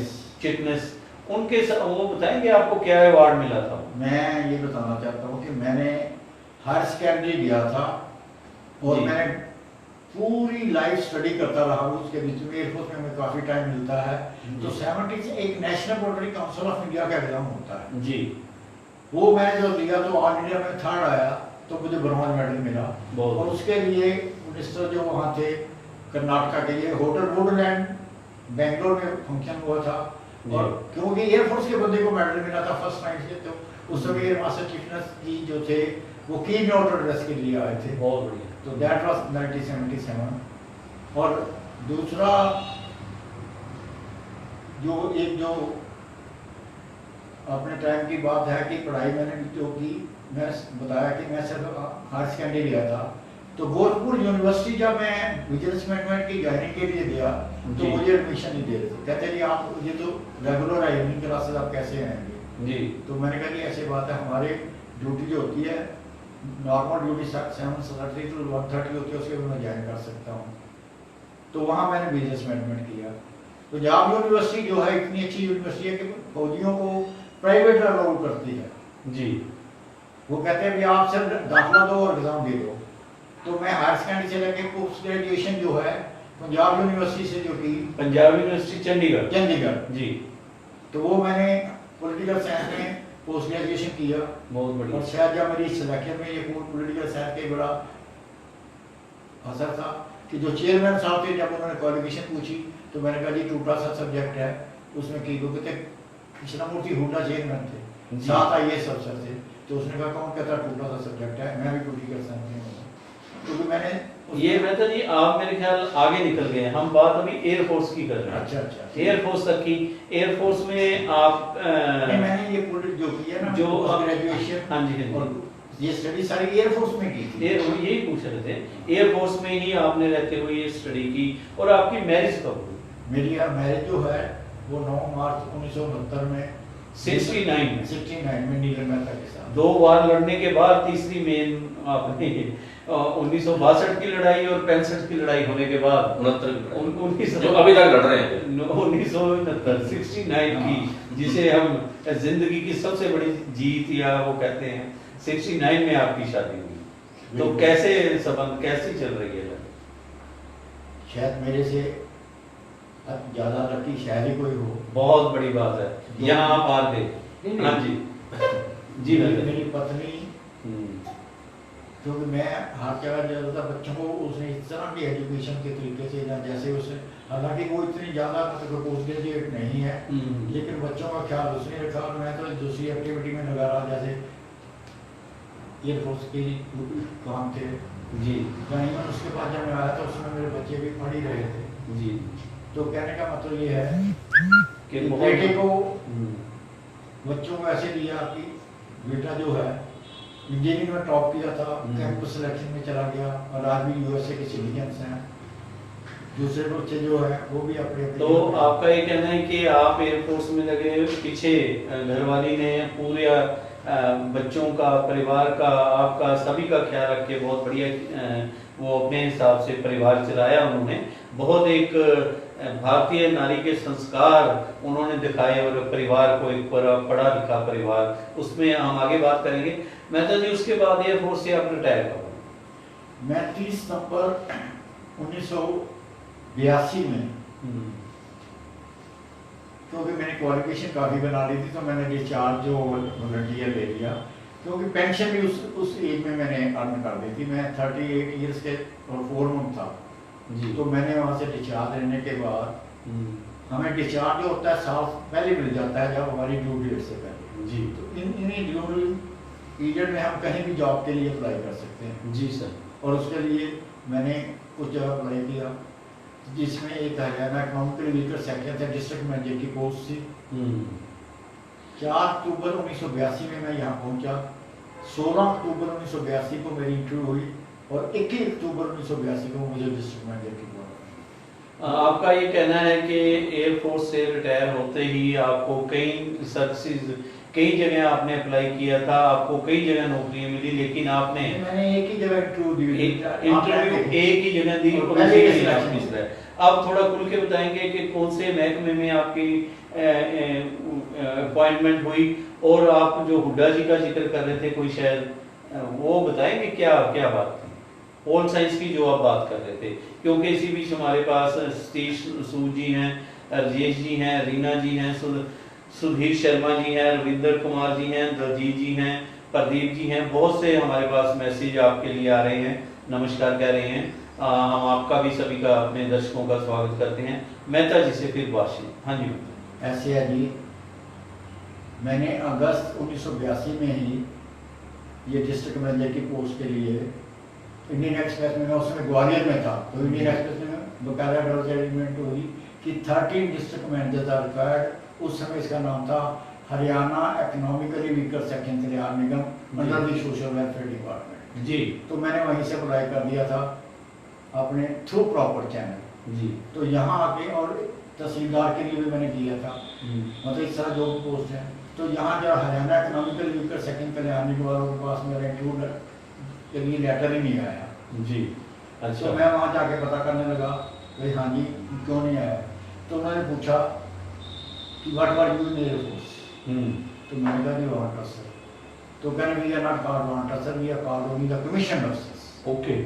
चिटनेस, उनके वो बताएंगे आपको क्या अवार्ड मिला था? मैं ये बताना चाहता हूँ कि मैंने हायर सेकेंडरी गया था और मैंने पूरी लाइफ स्टडी करता रहा। उसके बीच में एयरफोर्स में हमें काफी टाइम मिलता है। तो 70 से एक national monitoring council of India का एग्जाम होता है जी, वो मैं जो दिया तो ऑल इंडिया में 3rd आया, तो मुझे ब्रॉन्ज मेडल मिला। और उसके लिए मिनिस्टर जो वहाँ थे कर्नाटका के लिए, होटल वुडलैंड बेंगलोर में फंक्शन हुआ था। और क्योंकि एयरफोर्स के बंदे को मेडल मिला था फर्स्ट टाइम से, तो उस समय एयर मास्टर चिटनेस जी जो थे वो की नोट एड्रेस के लिए आए थे। बहुत बढ़िया। तो दैट वाज 1977। और दूसरा जो अपने टाइम की बात है कि पढ़ाई मैंने जो की, मैं बताया कि मैं सिर्फ हायर सेकेंडरी गया था। तो गोरखपुर यूनिवर्सिटी जब मैं विजिलेंस मैनेजमेंट की ज्वाइनिंग के लिए गया तो मुझे एडमिशन नहीं दे रहे थे। कहते नहीं आप ये तो रेगुलर है, इवनिंग क्लासेस आप कैसे आएंगे जी। तो मैंने कहा कि ऐसी बात है, हमारे ड्यूटी जो होती है नॉर्मल ड्यूटी 7:30 to 1:30 होती है, उसके भी मैं ज्वाइन कर सकता हूँ। तो वहाँ मैंने बिजनेस मैनेजमेंट किया। पंजाब यूनिवर्सिटी जो है इतनी अच्छी यूनिवर्सिटी है कि फौजियों को प्राइवेट अलाउ करती है जी। वो कहते हैं भी आप सिर्फ दाखिला दो और एग्जाम दे दो। तो मैं हायर सेकेंडरी से लेके पोस्ट ग्रेजुएशन जो है पंजाब यूनिवर्सिटी से जो की, पंजाब यूनिवर्सिटी चंडीगढ़ जी, तो वो मैंने पॉलिटिकल साइंस में पोस्ट ग्रेजुएशन किया। बहुत बढ़िया। और शायद जब मेरी सिलेक्शन में ये पॉलिटिकल साइंस का बड़ा असर था कि जो चेयरमैन साहब थे, जब उन्होंने क्वालिफिकेशन पूछी तो मैंने कहा जी टूटा सा सब्जेक्ट है उसमें की, वो कहते कृष्णमूर्ति हुड्डा चेयरमैन थे, 7 IAS अफसर थे। तो उसने कहा कौन कहता टूटा सा सब्जेक्ट है, मैं भी पॉलिटिकल साइंस में हूँ। क्योंकि मैंने ये मेहता जी आप मेरे ख्याल आगे निकल गए हैं, हम बात अभी एयरफोर्स की कर रहे हैं। अच्छा एयरफोर्स तक की। एयरफोर्स में आप मैंने ये जो किया ना, जो ग्रेजुएशन, हाँ जी और ये स्टडी सारी एयरफोर्स में की थी। यही पूछ रहे थे, एयरफोर्स में ही आपने रहते हुए ये स्टडी की। और आपकी मैरिज कब हुई? मेरी मैरिज जो है वो 9 मार्च 1969 में 69 में नीलम मेहता के साथ। 2 बार लड़ने के बाद तीसरी मेन आपने 1962 की लड़ाई और 65 की लड़ाई होने के बाद 69 जो अभी तक लड़ रहे हैं 69 की, जिसे हम जिंदगी की सबसे बड़ी जीत या वो कहते हैं, 69 में आपकी शादी हुई। तो कैसे संबंध कैसी चल रही है? शायद मेरे से ज्यादा लकी शायद ही कोई हो। बहुत बड़ी बात है, यहाँ आप आ गए। हाँ जी जी। मेरी पत्नी, क्योंकि मैं हर जगह जाता बच्चों को उसने इस तरह की एजुकेशन के तरीके से, जैसे उसे, हालांकि वो इतनी ज़्यादा मतलब पोस्ट ग्रेजुएट नहीं है, लेकिन बच्चों का ख्याल उसने रखा। और मैं तो दूसरी एक्टिविटी में लगा रहा, जैसे एयरफोर्स की काम थे जी। मैं उसके बाद जब मैं आया तो उसमें मेरे बच्चे भी पढ़ ही रहे थे जी। तो कहने का मतलब ये है कि बेटे को बच्चों को ऐसे दिया कि बेटा जो है इंजीनियरिंग में टॉप किया था, कैंपस सिलेक्शन में चला गया और आज भी USA के सिटीजन्स हैं। दूसरे बच्चे जो है वो भी अपने अपने तो आपका ये कहना है कि आप एयरफोर्स में लगे, पीछे घरवाली ने पूरे बच्चों का, परिवार का, आपका सभी का ख्याल रख के बहुत बढ़िया वो अपने हिसाब से परिवार चलाया उन्होंने। बहुत एक भारतीय नारी के संस्कार उन्होंने दिखाए और परिवार को एक पढ़ा लिखा परिवार, उसमें हम आगे बात करेंगे। मेहता जी, उसके बाद एयरफोर्स से आप रिटायर कब? मैं 30 नवंबर 1982 में, क्योंकि मैंने क्वालिफिकेशन काफ़ी बना ली थी तो मैंने डिस्चार्ज जो वॉलंटियर ले लिया, क्योंकि पेंशन भी उस एज में मैंने अर्न कर दी थी। मैं 38 ईयर्स के और 4 मंथ था जी। तो मैंने वहाँ से डिस्चार्ज लेने के बाद, हमें डिस्चार्ज जो होता है साल पहले मिल जाता है जब हमारी ड्यू डेट से पहले जी। तो इन्हीं ड्यू पीरियड में हम कहीं भी जॉब के लिए अप्लाई कर सकते हैं। जी सर। और उसके लिए मैंने कुछ जगह अप्लाई किया, जिसमें एक हरियाणा इकोनॉमिकल वीकर सेक्शन था, डिस्ट्रिक्ट मैनेजर की पोस्ट थी। 4 अक्टूबर 1982 में मैं यहाँ पहुँचा। 16 अक्टूबर 1982 को मेरी इंटरव्यू हुई और 21 अक्टूबर 1982 को मुझे डिस्ट्रिक्ट मैनेजर की पोस्ट। आपका ये कहना है कि एयरफोर्स से रिटायर होते ही आपको कई सर्विसेज, कई जगह आपने अप्लाई किया था, आपको कई जगह नौकरियां मिली, लेकिन आपने मैंने एक ही जगह इंटरव्यू दी, इंटरव्यू एक ही जगह दी और पहले उसी ही के लिए आप सिलेक्शन मिस रहे। आप थोड़ा खुल के बताएंगे कि कौन से महकमे में आपकी अपॉइंटमेंट हुई, और आप जो हुड्डा जी का जिक्र कर रहे थे कोई शायद वो बताएंगे क्या क्या बात थी, पोल साइंस की जो आप बात कर रहे थे, क्योंकि इसी बीच हमारे पास सतीश सूद जी हैं, राजेश जी हैं, रीना जी हैं, सुधीर शर्मा जी हैं, रविंदर कुमार जी हैं, दलजीत जी हैं, प्रदीप जी हैं, बहुत से हमारे पास मैसेज आपके लिए आ रहे हैं, नमस्कार कह रहे हैं। हम आपका भी, सभी का, अपने दर्शकों का स्वागत करते हैं। मेहता जी से फिर बातचीत। हाँ जी। ऐसे है जी, मैंने अगस्त 1982 में ही ये डिस्ट्रिक्ट मैनेजर की पोस्ट के लिए इंडियन एक्सप्रेस में, मैं उस समय ग्वालियर में था, तो इंडियन एक्सप्रेस में बकायदा एडवर्टाइजमेंट हुई कि 13 डिस्ट्रिक्ट मैनेजर्स आर रिक्वायर्ड। उस समय इसका नाम था Haryana economically weaker section Kalyan Nigam under the social welfare department जी। तो मैंने वहीं से अप्लाई कर दिया था अपने थ्रू प्रॉपर चैनल जी। तो यहाँ आके, और तहसीलदार के लिए भी मैंने किया था, मतलब इस तरह जो पोस्ट है। तो यहाँ जब हरियाणा इकोनॉमिकल वीकर सेकंड कल्याण निगम वालों के पास मेरा इंटरव्यू के लिए लेटर ही नहीं आया जी। अच्छा। तो मैं वहाँ जाके पता करने लगा भाई हाँ जी क्यों नहीं आया। तो उन्होंने पूछा कि what are you in air force, तो मैंने कहा जी वांटर सर। तो कहने वी आर नॉट कॉल्ड वांटर sir, we are called only the commission officers. Okay.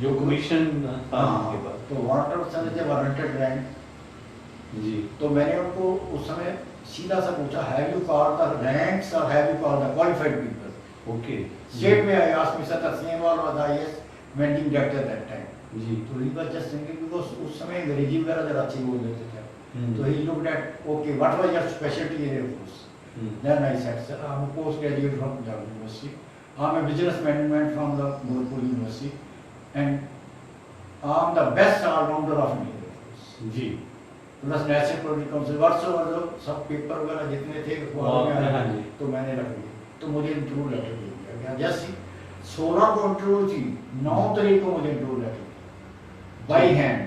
जो कमीशन हाँ, तो वांटर sir is a warranted rank. जी। तो मैंने उनको उस समय सीधा सा पूछा, have you called the ranks और have you called the qualified people. Okay. State में I asked mister Tasnimwal was IAS managing director that time. जी। तो he was just thinking, because उस समय अंग्रेजी वगैरह जरा अच्छी बोल देते थे। तो he looked at, okay what was your speciality in Air Force. Then I said sir I am a post graduate from Punjab University, I am a business management from the Gorakhpur University and I am the best allrounder of Indian Air Force. जी। प्लस नेशनल पॉलिटिकल काउंसिल वर्ष सब पेपर वगैरह जितने थे हाँ जी। तो मैंने रख दिए। तो मुझे इंटरव्यू लेटर दे दिया गया। जैसे 16 को इंटरव्यू थी, 9 तारीख को मुझे इंटरव्यू लेटर बाई हैंड।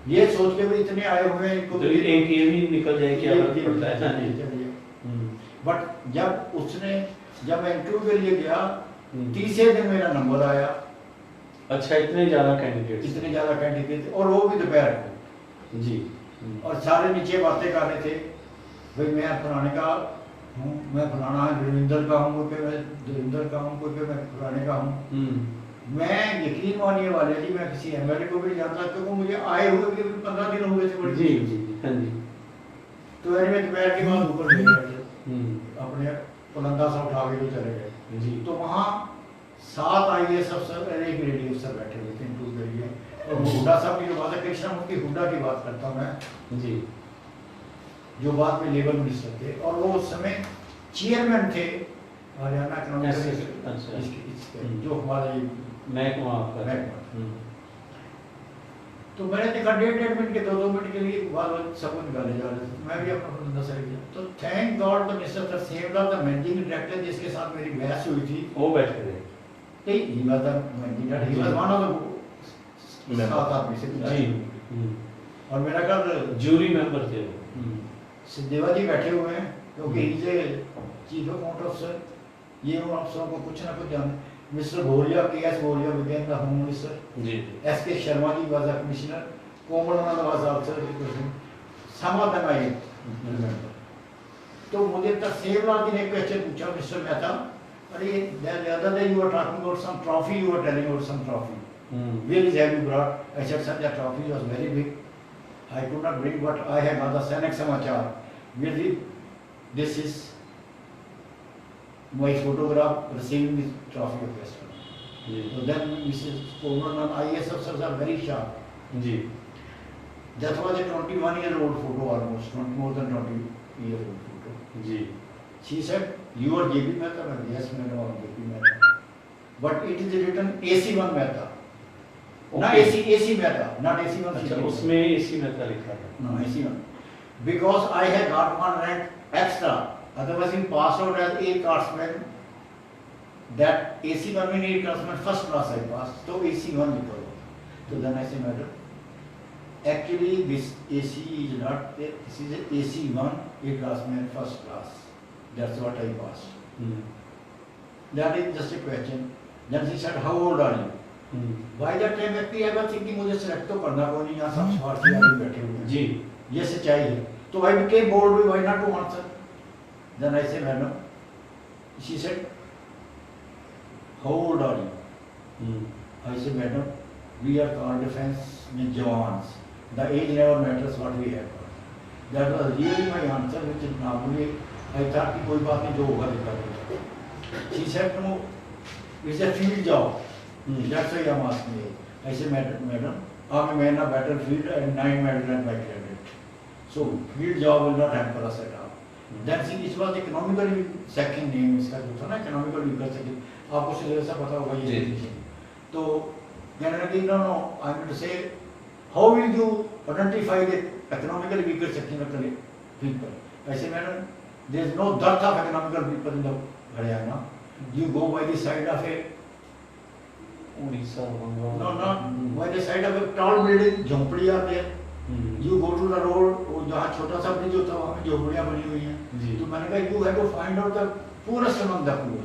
ये सोच के भी इतने आए हुए हैं इनको, तो एक ये भी निकल जाए क्या फर्क पड़ता है। हाँ जी। बट जब मैं इंटरव्यू के लिए गया, तीसरे दिन मेरा नंबर आया। अच्छा, इतने ज्यादा कैंडिडेट और वो भी दोपहर को। जी। और सारे नीचे बातें कर रहे थे, भाई मैं फलाने का हूँ, मैं फलाना रविंदर का हूँ, कोई मैं देवेंद्र का हूँ, कोई मैं फलाने का हूँ। मैं यकीन मानिए वाले जी, मैं किसी एमएलए को भी जानता, क्योंकि मुझे आए हुए भी 15 दिन हो गए थे। जी जी हाँ जी। तो मैं दोपहर के बाद ऊपर गए अपने पुलंदा सा उठा के जो चले गए जी। तो वहाँ 7 आईएएस अफसर, एक रेडियो अफसर बैठे हुए थे इंटरव्यू के लिए। और हुड्डा साहब की जो बात है, कृष्णमूर्ति हुड्डा की बात करता हूँ मैं जी, जो बाद में लेबर मिनिस्टर थे, और वो उस समय चेयरमैन थे हरियाणा इकोनॉमिक जो हमारे महकमा आपका। तो मैंने देखा 1.5 मिनट के 2 मिनट के लिए बाद सबको निकाले जा रहे थे, मैं भी अपना बंदा सर गया। तो thank God the mister Tarsemlal the managing director जिसके साथ मेरी बहस हुई थी वो बैठे थे। he was the managing director, he was one of the member. 7 आदमी से जी। और मेरा ख्याल जूरी मेंबर थे वो। सिद्धेवा जी बैठे हुए हैं क्योंकि इसे चीफ अकाउंट ऑफिसर, ये उन अफसरों को कुछ ना कुछ जान। Mister Bholia, K S. Bholia became the home minister, जी S.K. Sharma ji was a commissioner, Komal was also some of them I remember. तो मुझे तरसेम लाल जी ने एक क्वेश्चन पूछा, मिस्टर मेहता, अरे the other day you were talking about some trophy, you were telling about some trophy. Where is have you brought? I said, sir, that trophy was very big. I could not bring, but I have got the Sainik Samachar. Where this is my photograph receiving this trophy of Western. So then Mrs. Komal and IAS officers are very sharp. Ji. That was a 21-year-old photo almost, more than 20-year-old photo. Ji. She said, you are JP Mehta? I said, yes, madam, I am JP Mehta. But it is written AC1 Mehta. Not Okay. AC Mehta, not AC1. अच्छा, उसमें AC मेहता लिखा था। No, AC1. Because I had got one rank extra. Otherwise, he passed out as A craftsman. That AC1 में A craftsman first class I passed. So AC1 because. So then I said, madam, actually this AC is not. This is a AC1 A craftsman first class. That's what I passed. That is just a question. Then she said, how old are you? By that time व्यक्ति I was thinking मुझे select तो करना कोई नहीं, यहाँ सब स्वार्थी आदमी बैठे हुए हैं। जी। ये सच्चाई है। तो I became bold, why not to answer? Then I said, madam. She said, how old are you? I said, madam, we are called defense में jawans. The age never matters what we have. That was really my answer, which normally I thought कि कोई बात नहीं, जो होगा देखा जाएगा। She said, no, it's a field job. That's why I'm asking you. I said, madam, I'm a man of battlefield and 9 medal and my credit. So field job will not hamper us at all. Then see, it was economically second name इसका जो था ना, economical vehicle second. आपको से जैसा पता होगा ये definition. तो कहने लगे, no, I'm going to say, how will you identify the economically weaker section of the people? I said, madam, there is no dearth of economical people in the Haryana. You go by the side of a Orissa, Bengal. no, not by the side of a tall building, झोंपड़ी are there. You go to the road, जहाँ छोटा सा ब्रिज होता है वहाँ पे झोंपड़ियाँ बनी हुई हैं। जी। तो मैंने कहा you have to find out the poorest among the poor.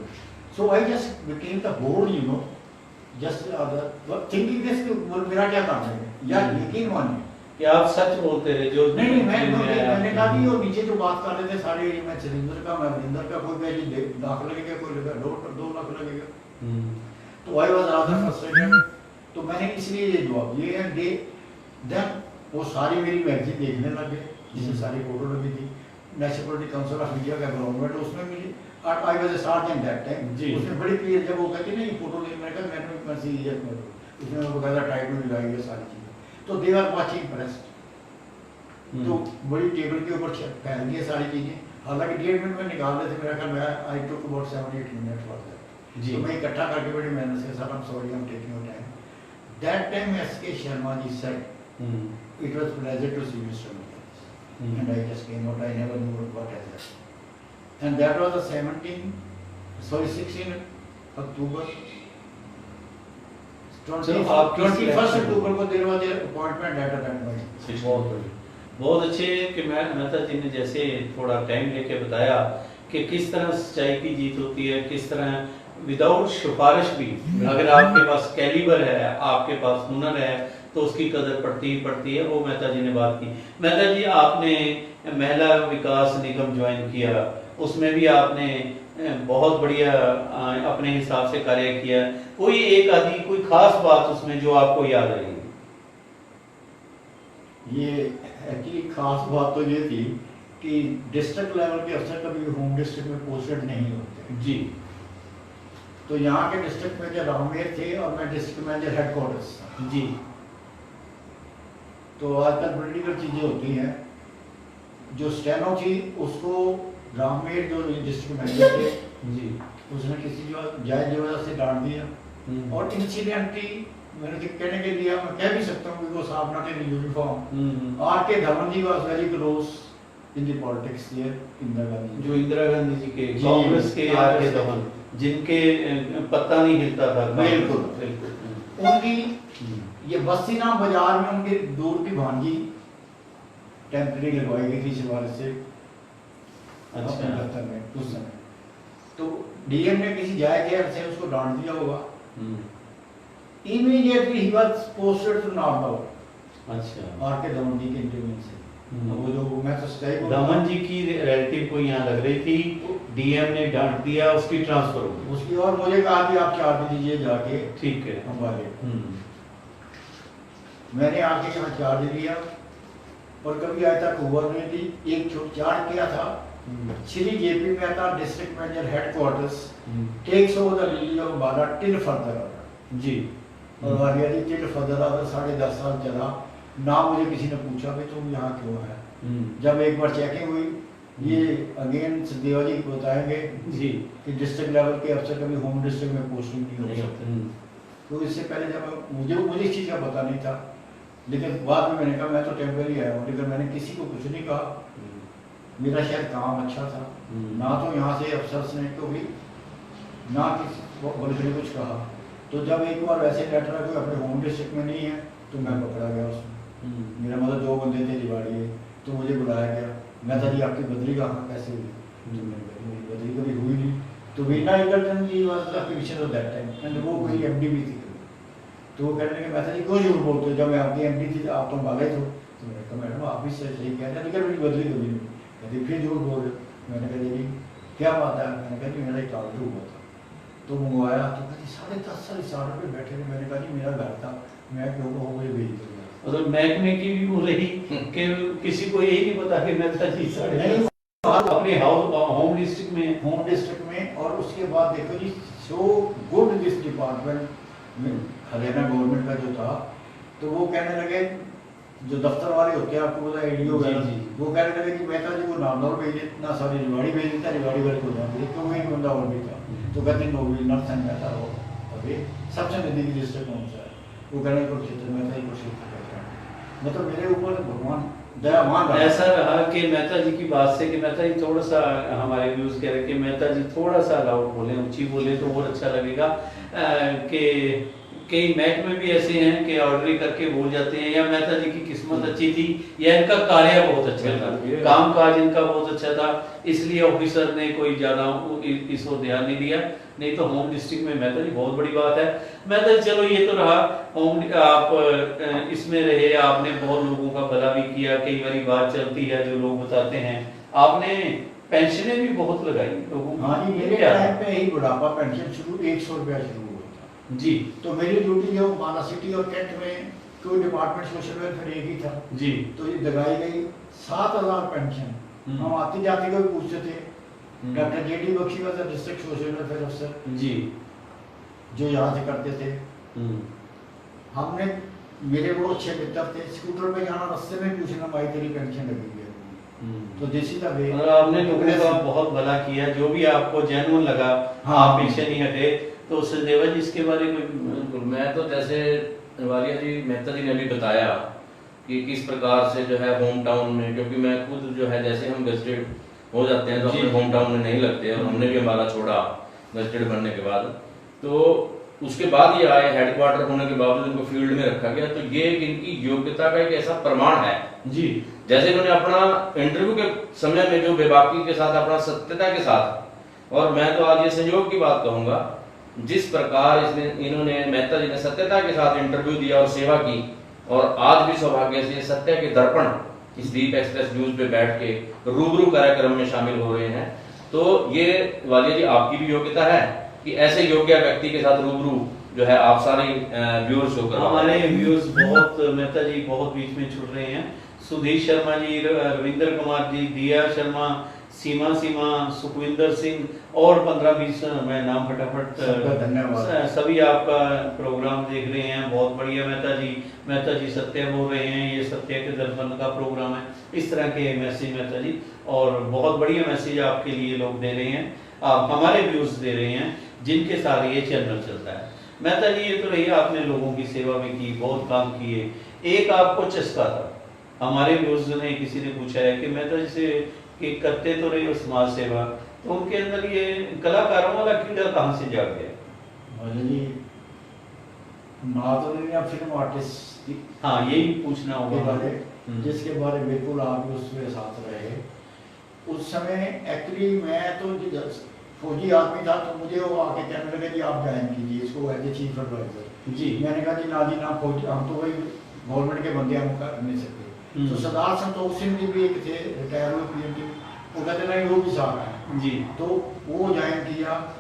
So I just became the board, you know, just thinking this कि मेरा क्या काम है? यार यकीन मानिए कि आप सच बोलते रहे जो नहीं मैंने कहा कि वो नीचे जो बात कर रहे थे सारे, मैं सुरेंद्र का, मैं वरिंदर का, कोई कहे 1 लाख लगेगा, कोई लगा 2 लाख लगेगा। तो आई वाज रादर फ्रस्ट्रेटेड। तो मैंने इसलिए ये जवाब ये है दे देन वो सारी मेरी मैगजीन देखने लगे जिसमें सारी फोटो लगी थी। National political council of India का गवर्नमेंट उसमें मिली। I was a sergeant that time. उसमें बड़ी क्लियर जब वो कहती नहीं फोटो ले, मैंने कहा मैंने मैं सीरियस में उसमें वो बकायदा टाइटल लगाई है सारी चीज़ें। तो दे आर मच इम्प्रेस्ड। तो बड़ी टेबल के ऊपर फैल गई सारी चीज़ें। हालांकि 1.5 मिनट में निकाल रहे थे, मेरा ख्याल मैं I took about 7-8 minute for that. जी। तो मैं इकट्ठा करके बड़ी मेहनत से sir, I am sorry, I am taking your time. That time S.K. Sharma ji said it was pleasure to see mister Mehta and I just came out. I never knew what has happened. And that was the 16 October. चलो आपकी 21 अक्टूबर को there was appointment letter that बहुत बढ़िया, बहुत अच्छे कि मेहता जी ने जैसे थोड़ा टाइम लेके बताया कि किस तरह सच्चाई की जीत होती है, किस तरह विदाउट सिफारिश भी अगर आपके पास कैलिबर है, आपके पास हुनर है तो उसकी कदर पड़ती ही पड़ती है। वो मेहता जी ने बात की। मेहता जी आपने महिला विकास निगम ज्वाइन किया, उसमें भी आपने बहुत बढ़िया अपने हिसाब से कार्य किया। कोई एक आदि कोई खास बात उसमें जो आपको याद रही? ये एक्चुअली खास बात तो ये थी कि डिस्ट्रिक्ट लेवल के अफसर कभी होम डिस्ट्रिक्ट में पोस्टेड नहीं होते जी। तो यहाँ के डिस्ट्रिक्ट मैनेजर रामवीर थे और मैं डिस्ट्रिक्ट मैनेजर हेडक्वार्टर्स था जी। तो आजकल पॉलिटिकल चीज़ें होती हैं। जो स्टेनो थी उसको रामवीर जो डिस्ट्रिक्ट मैनेजर थे जी, उसने किसी जो जायज वजह से डांट दिया और इंसिडेंटली मैंने तो कहने के लिए मैं कह भी सकता हूँ कि वो साहब not in uniform. R.K. Dhawan ji was very close in the politics here, Indira Gandhi जो इंदिरा गांधी जी के कांग्रेस के R.K. धवन जिनके पत्ता नहीं हिलता था। बिल्कुल उनकी ये बस्ती नाम बाजार में उनके दूर की भांजी टेम्परेरी लगवाई गई थी सिफारिश से अपने दफ्तर में उस समय। तो डीएम ने किसी जायकेर से उसको डांट दिया होगा। इमीडिएटली ही वाज पोस्टेड टू नागौर। अच्छा, आर के दमन जी के इंटरव्यू से। अब वो जो मैं तो सही बोल दमन जी की रिलेटिव को यहाँ लग रही थी, डीएम ने डांट दिया, उसकी ट्रांसफर हो गई। उसकी और मुझे कहा कि आप चार्ज दीजिए जाके, ठीक है। हमारे मैंने आके यहाँ चार्ज लिया और कभी आज तक हुआ नहीं थी। एक चार्ज किया था Shri JP Mehta district manager headquarters takes over the release of Bala till further order जी। और Walia ji till further order 10.5 साल चला ना। मुझे किसी ने पूछा कि तुम यहाँ क्यों है। जब एक बार चेकिंग हुई, ये अगेन सचदेवा जी को बताएंगे जी कि डिस्ट्रिक्ट लेवल के अफसर कभी होम डिस्ट्रिक्ट में पोस्टिंग नहीं हो सकते। तो इससे पहले जब मुझे इस चीज़ का पता नहीं था, लेकिन बाद में मैंने कहा मैं तो टेम्परेरी आया हूँ, लेकिन मैंने किसी को कुछ नहीं कहा। मेरा शायद काम अच्छा था, ना तो यहाँ से अफसर्स ने कभी ना किसी बल्कि कुछ कहा। तो जब एक बार वैसे लेटर कोई अपने होम डिस्ट्रिक्ट में नहीं है तो मैं पकड़ा गया उसमें। मेरा मतलब 2 बंदे थे रिवाड़ी, तो मुझे बुलाया गया। मैं था जी आपकी बदली कहाँ कैसे हुई? तो मैंने कहा मेरी बदली कभी हुई नहीं। तो Veena Egerton ji was the physician of that time and वो कोई एमडी भी थी। तो वो कहने लगे मैं था जी क्यों झूठ बोलते हो, जब मैं आपकी एमडी थी आप तो भागे थे। तो मैंने कहा मैडम आप भी सही कह रहे हैं, लेकिन मेरी बदली कभी नहीं। कहती फिर झूठ बोल रहे हो। मैंने कहा जी क्या बात है? मैंने कहा जी मेरा एक ऑर्डर हुआ था तो मंगवाया। तो कहती 10.5 साल इस ऑर्डर पे बैठे थे। मैंने कहा जी मेरा घर था, मैं क्यों को मुझे भेज दो। मतलब महकमे की भी वो रही कि किसी को यही नहीं पता कि मैं था जी अपने होम डिस्ट्रिक्ट में। और उसके बाद देखो जी so good this department Haryana government का जो था, तो वो कहने लगे जो दफ्तर वाले होते हैं आपको पता एडीओ वो कहने लगे कि मेहता जी को नामदौर भेज देना, सॉरी रिवाड़ी भेज देता, रिवाड़ी वाले को ना भेज। तो वही बंदा और भी था। तो कहते नोबल नर्सन मेहता हो अभी सबसे नजदीकी डिस्ट्रिक्ट कौन सा है? वो कहने को क्षेत्र में था, कुरुक्षेत्र। मतलब मेरे ऊपर भगवान दयावान रहा। ऐसा रहा कि मेहता जी की बात से कि मेहता जी थोड़ा सा हमारे व्यूज कह रहे कि मेहता जी थोड़ा सा लाउड बोले, ऊंची बोले तो और अच्छा लगेगा। कि कई महकमे भी ऐसे हैं कि ऑर्डर करके भूल जाते हैं, या मेहता जी की किस्मत अच्छी थी या इनका कार्य बहुत अच्छा था, काम काज इनका बहुत अच्छा था, इसलिए ऑफिसर ने कोई ज्यादा इस ओर ध्यान नहीं दिया। नहीं तो होम डिस्ट्रिक्ट में मेहता जी बहुत बड़ी बात है। मेहता जी चलो ये तो रहा होम, आप इसमें रहे, आपने बहुत लोगों का भला भी किया। कई बार बात चलती है जो लोग बताते हैं आपने पेंशनें भी बहुत लगाई लोगों। हाँ जी, मेरे टाइम पे ही बुढ़ापा पेंशन शुरू 100 रुपया शुरू हुआ था जी। तो मेरी ड्यूटी जो माना सिटी और कैंट में कोई डिपार्टमेंट सोशल वेलफेयर एक ही था जी। तो ये लगाई गई 7000 पेंशन। हम आते जाते को पूछते थे। Doctor JD Bakshi was district social welfare अफसर जी, जो यहाँ से करते थे। हमने मेरे वो अच्छे मित्र थे, स्कूटर पे जाना रास्ते में पूछना भाई तेरी पेंशन लगी है। तो जैसी था वे आपने लोगों का बहुत भला किया, जो भी आपको जेन्युइन लगा। हाँ, आप पीछे नहीं हटे। तो सचदेवा जी इसके बारे में मैं तो जैसे वालिया जी मेहता जी ने भी बताया कि किस प्रकार से जो है होम टाउन में, क्योंकि मैं खुद जो है जैसे हम गजटेड हो जाते हैं तो अपने होम टाउन में नहीं लगते, और हमने भी हमारा छोड़ा गजटेड बनने के बाद। तो उसके बाद ये आए, हेडक्वार्टर होने के बावजूद इनको फील्ड में रखा गया। तो ये इनकी योग्यता का एक ऐसा प्रमाण है जी। जैसे इन्होंने अपना इंटरव्यू के समय में जो बेबाकी के साथ, अपना सत्यता के साथ, और मैं तो आज ये संयोग की बात कहूंगा, जिस प्रकार इन्होंने मेहता जी ने सत्यता के साथ इंटरव्यू दिया और सेवा की, और आज भी सौभाग्य से सत्य के दर्पण इस दीप एक्सप्रेस न्यूज पे बैठ के रूबरू कार्यक्रम में शामिल हो रहे हैं। तो ये वालिया जी आपकी भी योग्यता है कि ऐसे योग्य व्यक्ति के साथ रूबरू जो है आप सारे व्यूअर्स को करवा। हमारे व्यूअर्स बहुत मेहता जी बहुत बीच में छुट रहे हैं। सुधीर शर्मा जी, रविंद्र कुमार जी, दिया शर्मा, सीमा सुखविंदर सिंह और 15-20 मैं नाम फटाफट धन्यवाद। सभी आपका प्रोग्राम देख रहे हैं। बहुत बढ़िया मेहता जी सत्य बोल रहे हैं, ये सत्य के दर्पण का प्रोग्राम है। इस तरह के मैसेज मेहता जी, और बहुत बढ़िया मैसेज आपके लिए लोग दे रहे हैं, आप हमारे व्यूज दे रहे हैं जिनके साथ ये चैनल चलता है। मेहता जी ये तो रही आपने लोगों की सेवा में की, बहुत काम किए। एक आपको चस्का था, हमारे व्यूज ने किसी ने पूछा है कि मेहता जी से कि करते तो रहे हो समाज सेवा, तो उनके अंदर ये कलाकारों वाला कीड़ा कहाँ से जाग गया? जी नाज़रीन फिल्म आर्टिस्ट हाँ यही पूछना के होगा बारे हम्म। जिसके बारे बिल्कुल आप भी उसमें साथ रहे। उस समय एक्चुअली मैं तो फौजी आदमी था, तो मुझे वो आके कहने लगे जी आप ज्वाइन कीजिए इसको एज ए चीफ एडवाइजर। जी मैंने कहा जी ना फौजी, हम तो वही गवर्नमेंट के बंदे, हम कर नहीं सकते। तो सरदार संतोष सिंह जी भी एक थे, रिटायर हुए पीएम, वो कहते नहीं वो भी साथ हैं। जी तो वो ज्वाइन किया।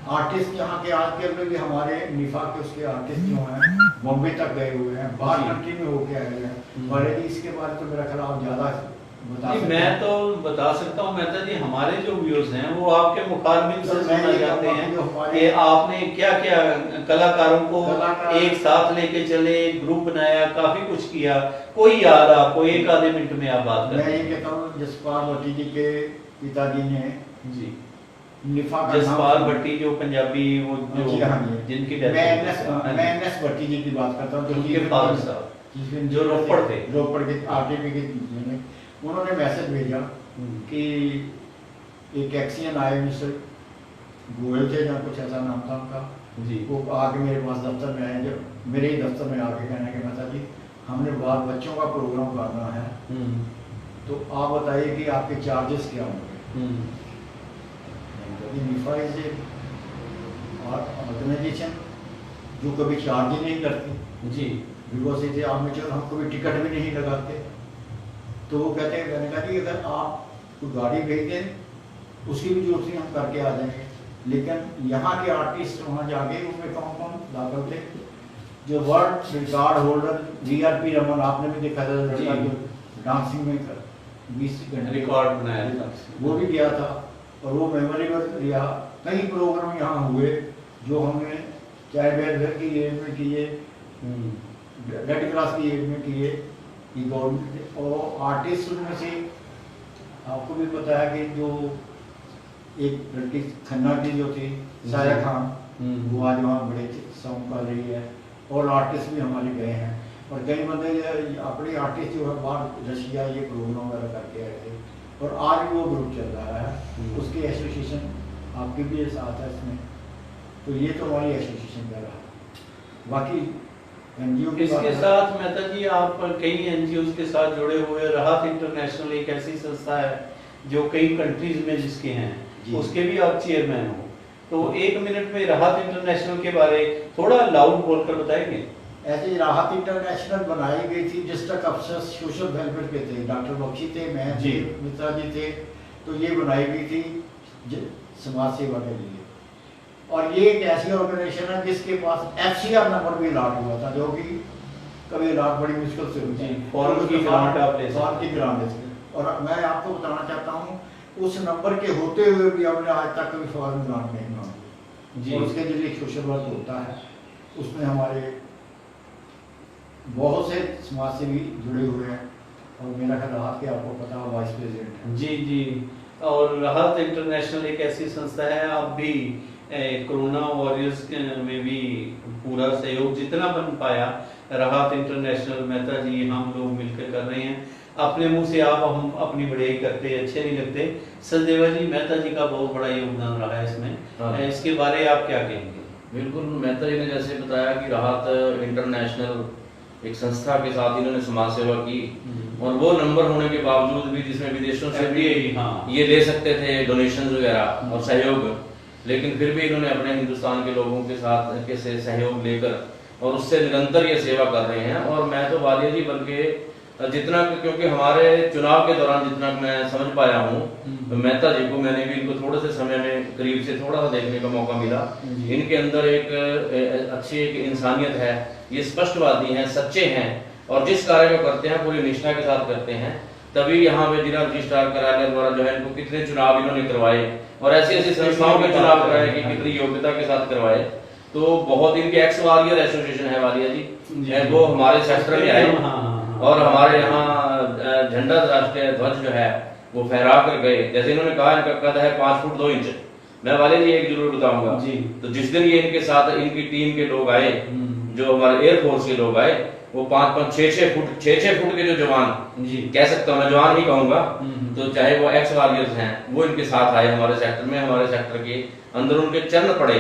आर्टिस्ट यहाँ के आज के में भी हमारे निफा के उसके आर्टिस्ट जो हैं बॉम्बे तक गए हुए हैं, बाहर जी। कंट्री में होके आए हुए हैं। बड़े जी इसके बारे तो मेरा ख्याल आप ज़्यादा बता नहीं, सकते मैं हैं। तो बता सकता हूँ मेहता जी, हमारे जो व्यूज हैं वो आपके मुखारबिन से तो मैं सुनना ये चाहते कहूँगा हैं कि जो हमारे- कि आपने क्या क्या कलाकारों को कलाकार- एक साथ लेके चले, ग्रुप बनाया, काफी कुछ किया, कोई याद आपको एक आधे मिनट में आप बात मैं करें। ये कहता हूँ जसपाल भट्टी जी के पिताजी ने जी निफा का जसपाल नाम- भट्टी जो पंजाबी वो जी जो हाँ जी। जिनकी मैं डेथ NS भट्टी जी की बात करता हूँ, जो उनके कि- फादर साहब जिसमें जो रोपड़ थे। रोपड़ के आरटीपी के में उन्होंने मैसेज भेजा कि एक एक्सीडेंट आए, मिस्टर गोयल थे या कुछ ऐसा नाम था उनका, जी वो आके मेरे पास दफ्तर में आए, जब मेरे ही दफ्तर में आके कहने के मतलब जी हमने बाल बच्चों का प्रोग्राम करना है, तो आप बताइए कि आपके चार्जेस क्या होंगे। निफा इज ए ऑर्गेनाइजेशन जो कभी चार्ज ही नहीं करती, जी बिकॉज इसे आर्मेचर हम कभी टिकट भी नहीं लगाते। तो वो कहते हैं, मैंने कहा जी अगर आप कोई गाड़ी भेज दें उसकी भी जरूरत नहीं, हम करके आ जाएंगे। लेकिन यहाँ के आर्टिस्ट वहाँ जाके उनमें कौन कौन दाखिल थे, जो world record holder VRP Raman, आपने भी देखा था लड़का जी। जो डांसिंग में 20 घंटे रिकॉर्ड बनाया था। वो भी गया था, और वो मेमोरेबल रिहा। कई प्रोग्राम यहाँ हुए जो हमने चाहे बेर की एज में किए, रेड क्रॉस की एज में किए, ये गवर्नमेंट और आर्टिस्ट में से आपको भी पता है कि जो एक लड़की खन्ना की जो थी साया खान, वो आज वहाँ बड़े सॉन्ग कर रही है, और आर्टिस्ट भी हमारे गए हैं। और कई बंदे अपने आर्टिस्ट जो है बाहर रशिया ये प्रोग्राम वगैरह करके आए थे, और आज भी वो ग्रुप चल रहा है। उसकी एसोसिएशन आपके भी साथ है इसमें, तो ये तो हमारी एसोसिएशन का रहा। बाकी NGO की बात इसके है। साथ मेहता जी आप कई NGOs के साथ जुड़े हुए, राहत इंटरनेशनल एक ऐसी संस्था है जो कई कंट्रीज में जिसके हैं, जी। उसके भी आप चेयरमैन हो, तो एक मिनट में राहत इंटरनेशनल के बारे थोड़ा लाउड बोलकर बताएंगे। ऐसे राहत इंटरनेशनल बनाई गई थी, डिस्ट्रिक्ट अफसर सोशल वेलफेयर के थे, डॉक्टर बख्शी थे, मैं जी। थे, मित्रा जी थे। तो ये बनाई गई थी समाज सेवा के लिए, और ये एक ऐसी ऑर्गेनाइजेशन है जिसके पास FCR नंबर भी अलाट हुआ था, जो कि कभी अलाट बड़ी मुश्किल से होती है। फॉरेन की ग्रांट आप ले सकते हैं। फॉरेन की ग्रांट ले सकते हैं। और मैं आपको बताना चाहता हूँ उस नंबर के होते हुए भी हमने आज तक कभी फॉरेन ग्रांट नहीं मांगी। जी। और उसके लिए एक सोशल वर्क होता है, उसमें हमारे बहुत से समाज सेवी जुड़े हुए हैं, और मेरा ख्याल आपके आपको पता है वाइस प्रेसिडेंट है। जी जी, और राहत इंटरनेशनल एक ऐसी संस्था है, आप भी कोरोना वॉरियर्स में भी पूरा सहयोग जितना बन पाया, राहत इंटरनेशनल मेहता जी हम लोग मिलकर कर रहे हैं। अपने मुंह से आप हम अपनी बढ़ाई करते अच्छे नहीं लगते। सचदेवा जी, मेहता जी का बहुत बड़ा योगदान रहा है इसमें, हाँ। इसके बारे आप क्या कहेंगे? बिल्कुल, मेहता जी ने जैसे बताया कि राहत इंटरनेशनल एक संस्था के साथ इन्होंने समाज सेवा की, और वो नंबर होने के बावजूद भी जिसमें विदेशों से भी हाँ। ये दे सकते थे डोनेशन वगैरह और सहयोग, लेकिन फिर भी इन्होंने अपने हिंदुस्तान के लोगों के साथ के से सहयोग लेकर और उससे निरंतर ये सेवा कर रहे हैं। और मैं तो वालिया जी बल्कि जितना, क्योंकि हमारे चुनाव के दौरान जितना मैं समझ पाया हूँ, तो मेहता जी को मैंने भी इनको थोड़े से समय में करीब से थोड़ा सा देखने का मौका मिला। इनके अंदर एक अच्छी एक इंसानियत है, ये स्पष्टवादी हैं, सच्चे हैं, और जिस कार्य को करते हैं पूरी निष्ठा के साथ करते हैं। तभी यहाँ पे जिला रजिस्ट्रार कार्यालय द्वारा जो है इनको कितने चुनाव इन्होंने करवाए, और ऐसी ऐसी संस्थाओं के चुनाव कराए कि कितनी योग्यता के साथ करवाए। तो बहुत इनके एक्स वॉरियर एसोसिएशन है वालिया जी, वो हमारे सेक्टर में आए और हमारे यहाँ झंडा राष्ट्रीय ध्वज जो है वो फहरा कर गए। जैसे इन्होंने कहा इनका कद है 5 फुट 2 इंच। मैं वाले जी एक जरूर बताऊंगा जी। तो जिस दिन ये इनके साथ इनकी टीम के लोग आए, जो हमारे एयरफोर्स के लोग आए, वो 5-5 6-6 फुट के जो जवान जी कह सकता हूँ, मैं जवान ही कहूंगा, तो चाहे वो एक्स वॉरियर्स हैं, वो इनके साथ आए हमारे सेक्टर में। हमारे सेक्टर के अंदर उनके चरण पड़े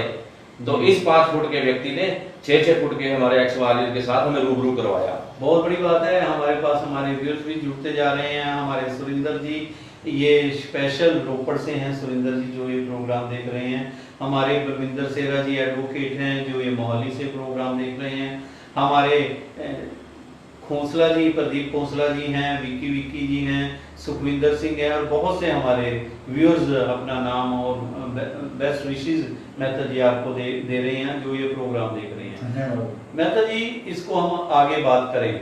तो इस 5 फुट के व्यक्ति ने 6-6 फुट के हमारे एक्स वॉरियर के साथ हमें रूबरू करवाया। बहुत बड़ी बात है। हमारे पास हमारे व्यूअर्स भी जुड़ते जा रहे हैं। हमारे सुरिंदर जी ये स्पेशल रोपड़ से हैं, सुरिंदर जी जो ये प्रोग्राम देख रहे हैं। हमारे बलविंदर सेरा जी एडवोकेट हैं जो ये मोहाली से प्रोग्राम देख रहे हैं। हमारे खोसला जी, प्रदीप खोसला जी हैं, विक्की जी हैं, सुखविंदर सिंह है और बहुत से हमारे व्यूअर्स अपना नाम और बेस्ट विशेस मेहता जी आपको दे रहे हैं जो ये प्रोग्राम देख रहे हैं। मेहता जी इसको हम आगे बात करें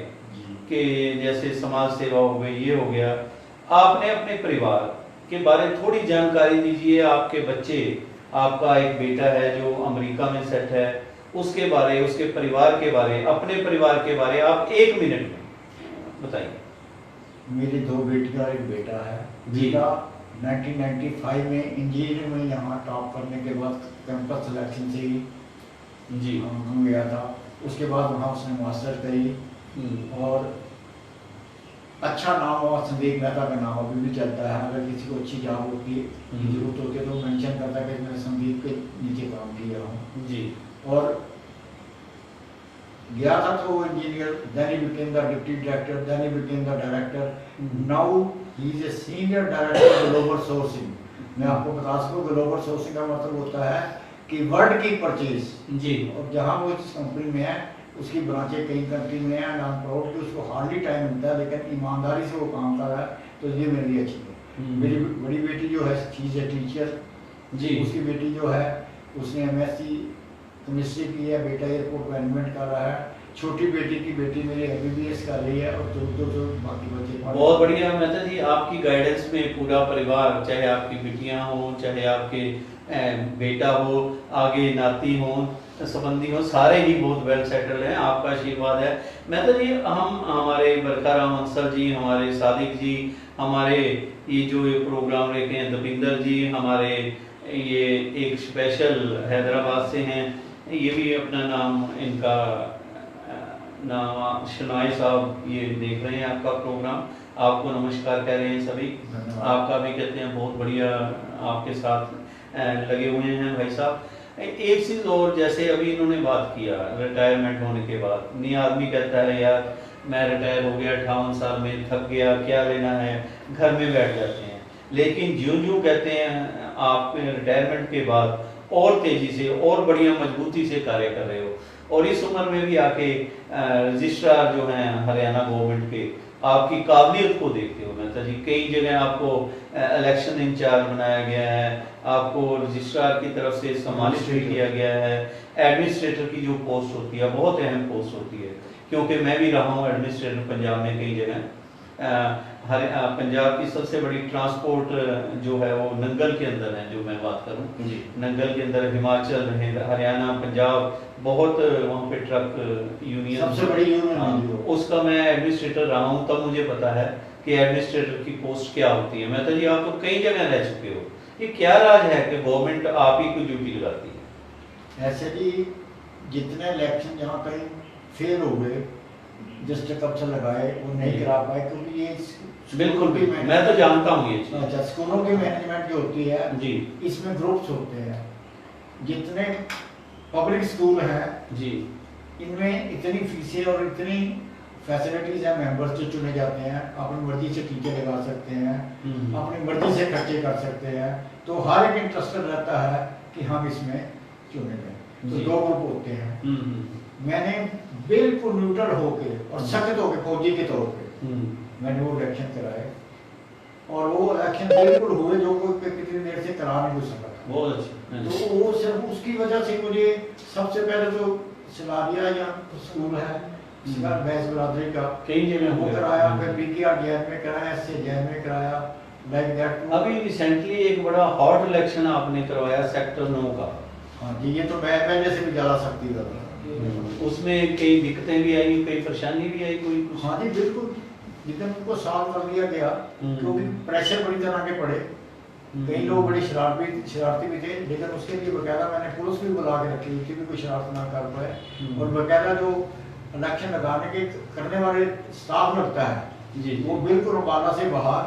कि जैसे समाज सेवा हो गई, ये हो गया, आपने अपने परिवार के बारे में थोड़ी जानकारी दीजिए। आपके बच्चे, आपका एक बेटा है जो अमेरिका में सेट है, उसके बारे, उसके परिवार के बारे, अपने परिवार के बारे आप 1 मिनट में बताइए। मेरी 2 बेटियां और एक बेटा है। बेटा 1995 में इंजीनियरिंग में यहाँ टॉप करने के बाद कैंपस सिलेक्शन से ही जी हम गया था। उसके बाद वहाँ उसने मास्टर करी और अच्छा नाम हुआ। संदीप मेहता का नाम अभी भी चलता है। अगर किसी को अच्छी जॉब होती है, जरूरत होती है तो मेंशन करता है कि मैंने संदीप के नीचे काम किया हूँ जी। और गया था तो वो engineer, then he became the deputy director, then he became the director. Now he is a senior director of global sourcing. मैं आपको बता सकूं ग्लोबल सोर्सिंग का मतलब होता है कि वर्ल्ड की परचेज जी। और जहाँ वो इस कंपनी में है उसकी ब्रांचें कई कंट्री में है। आई एम प्राउड कि उसको हार्डली टाइम मिलता है लेकिन ईमानदारी से वो काम कर रहा है, तो ये मेरे लिए अच्छी है। मेरी बड़ी बेटी जो है शी इज ए टीचर जी। उसकी बेटी जो है उसने MSc केमिस्ट्री की है, बेटा एयरपोर्ट मैनेजमेंट कर रहा है। छोटी बेटी की बेटी मेरी MBBS कर रही है और जो बाकी बच्चे। बहुत बढ़िया मेहता जी, आपकी गाइडेंस में पूरा परिवार, चाहे आपकी बेटियां हो, चाहे आपके बेटा हो, आगे नाती हो, संबंधी हो, सारे ही बहुत वेल सेटल्ड हैं। आपका आशीर्वाद है मेहता जी। हम हमारे बरकाराम अंसर जी, हमारे सादिक जी, हमारे ये जो ये प्रोग्राम लेके हैं दविंदर जी, हमारे ये एक स्पेशल हैदराबाद से हैं, ये भी अपना नाम, इनका नाम शनाई साहब, ये देख रहे हैं आपका प्रोग्राम, आपको नमस्कार कह रहे हैं सभी। आपका भी कहते हैं बहुत बढ़िया आपके साथ लगे हुए हैं भाई साहब। एक चीज़ और, जैसे अभी इन्होंने बात किया रिटायरमेंट होने के बाद, नहीं आदमी कहता है यार मैं रिटायर हो गया 58 साल में, थक गया, क्या लेना है, घर में बैठ जाते हैं। लेकिन ज्यों कहते हैं आप रिटायरमेंट के बाद और तेजी से और बढ़िया मजबूती से कार्य कर रहे हो, और इस उम्र में भी आके रजिस्ट्रार जो हैं हरियाणा गवर्नमेंट के, आपकी काबिलियत को देखते हो मेहता जी। कई जगह आपको इलेक्शन इंचार्ज बनाया गया है, आपको रजिस्ट्रार की तरफ से सम्मानित भी किया गया है। एडमिनिस्ट्रेटर की जो पोस्ट होती है बहुत अहम पोस्ट होती है, क्योंकि मैं भी रहा हूँ एडमिनिस्ट्रेटर पंजाब में कई जगह। पंजाब की सबसे बड़ी ट्रांसपोर्ट जो है वो नंगल के अंदर है, जो मैं बात करूं जी। नंगल के अंदर हिमाचल, हरियाणा, पंजाब, बहुत वहाँ पे ट्रक यूनियन, सबसे बड़ी यूनियन उसका मैं एडमिनिस्ट्रेटर रहा हूँ, तब मुझे पता है कि एडमिनिस्ट्रेटर की पोस्ट क्या होती है। मेहता जी आप तो कई जगह रह चुके हो, ये क्या राज है कि गवर्नमेंट आप ही को ड्यूटी लगाती है? ऐसे भी जितने इलेक्शन जहाँ कहीं फेल हो गए, डिस्ट्रिक्ट अफसर लगाए, वो नहीं करा पाए, क्योंकि ये बिल्कुल भी मैं तो जानता हूँ ये चीज़। अच्छा, स्कूलों की मैनेजमेंट जो होती है जी, इसमें ग्रुप्स होते हैं। जितने पब्लिक स्कूल हैं जी, इनमें इतनी फीसें और इतनी फैसिलिटीज हैं, मेंबर्स जो चुने जाते हैं, अपनी मर्जी से टीचर लगा सकते हैं, अपनी मर्जी से खर्चे कर सकते हैं, तो हर एक इंटरेस्टेड रहता है कि हम इसमें चुने गए। तो 2 ग्रुप होते हैं। मैंने बिल्कुल न्यूट्रल होके और सख्त होके फौजी के तौर पे मैंने वो इलेक्शन कराए, और वो इलेक्शन बिल्कुल हुए जो कोई कितनी देर से करा नहीं सका। बहुत अच्छा। तो वो सिर्फ उसकी वजह से मुझे सबसे पहले तो सिलारिया या स्कूल है बैस बरादरी का, कई जगह वो कराया, फिर BKR जैन में कराया, SC जैन में कराया, लाइक दैट। अभी रिसेंटली एक बड़ा हॉट इलेक्शन आपने करवाया सेक्टर 9 का। हाँ जी, ये तो मैं पहले से भी ज़्यादा सख्ती कर रहा। उसमें कई दिक्कतें भी आई, कई परेशानी भी आई, कोई कुछ? हाँ जी बिल्कुल, जितने उनको सॉल्व कर लिया गया, क्योंकि प्रेशर बड़ी तरह के पड़े। कई लोग बड़ी शरारती भी थे, लेकिन उसके लिए बकायदा मैंने पुलिस भी बुला के रखी हुई थी कि कोई शरारत ना कर पाए, और बकायदा जो इलेक्शन लगाने के करने वाले स्टाफ लगता है जी, वो बिल्कुल अम्बाला से बाहर,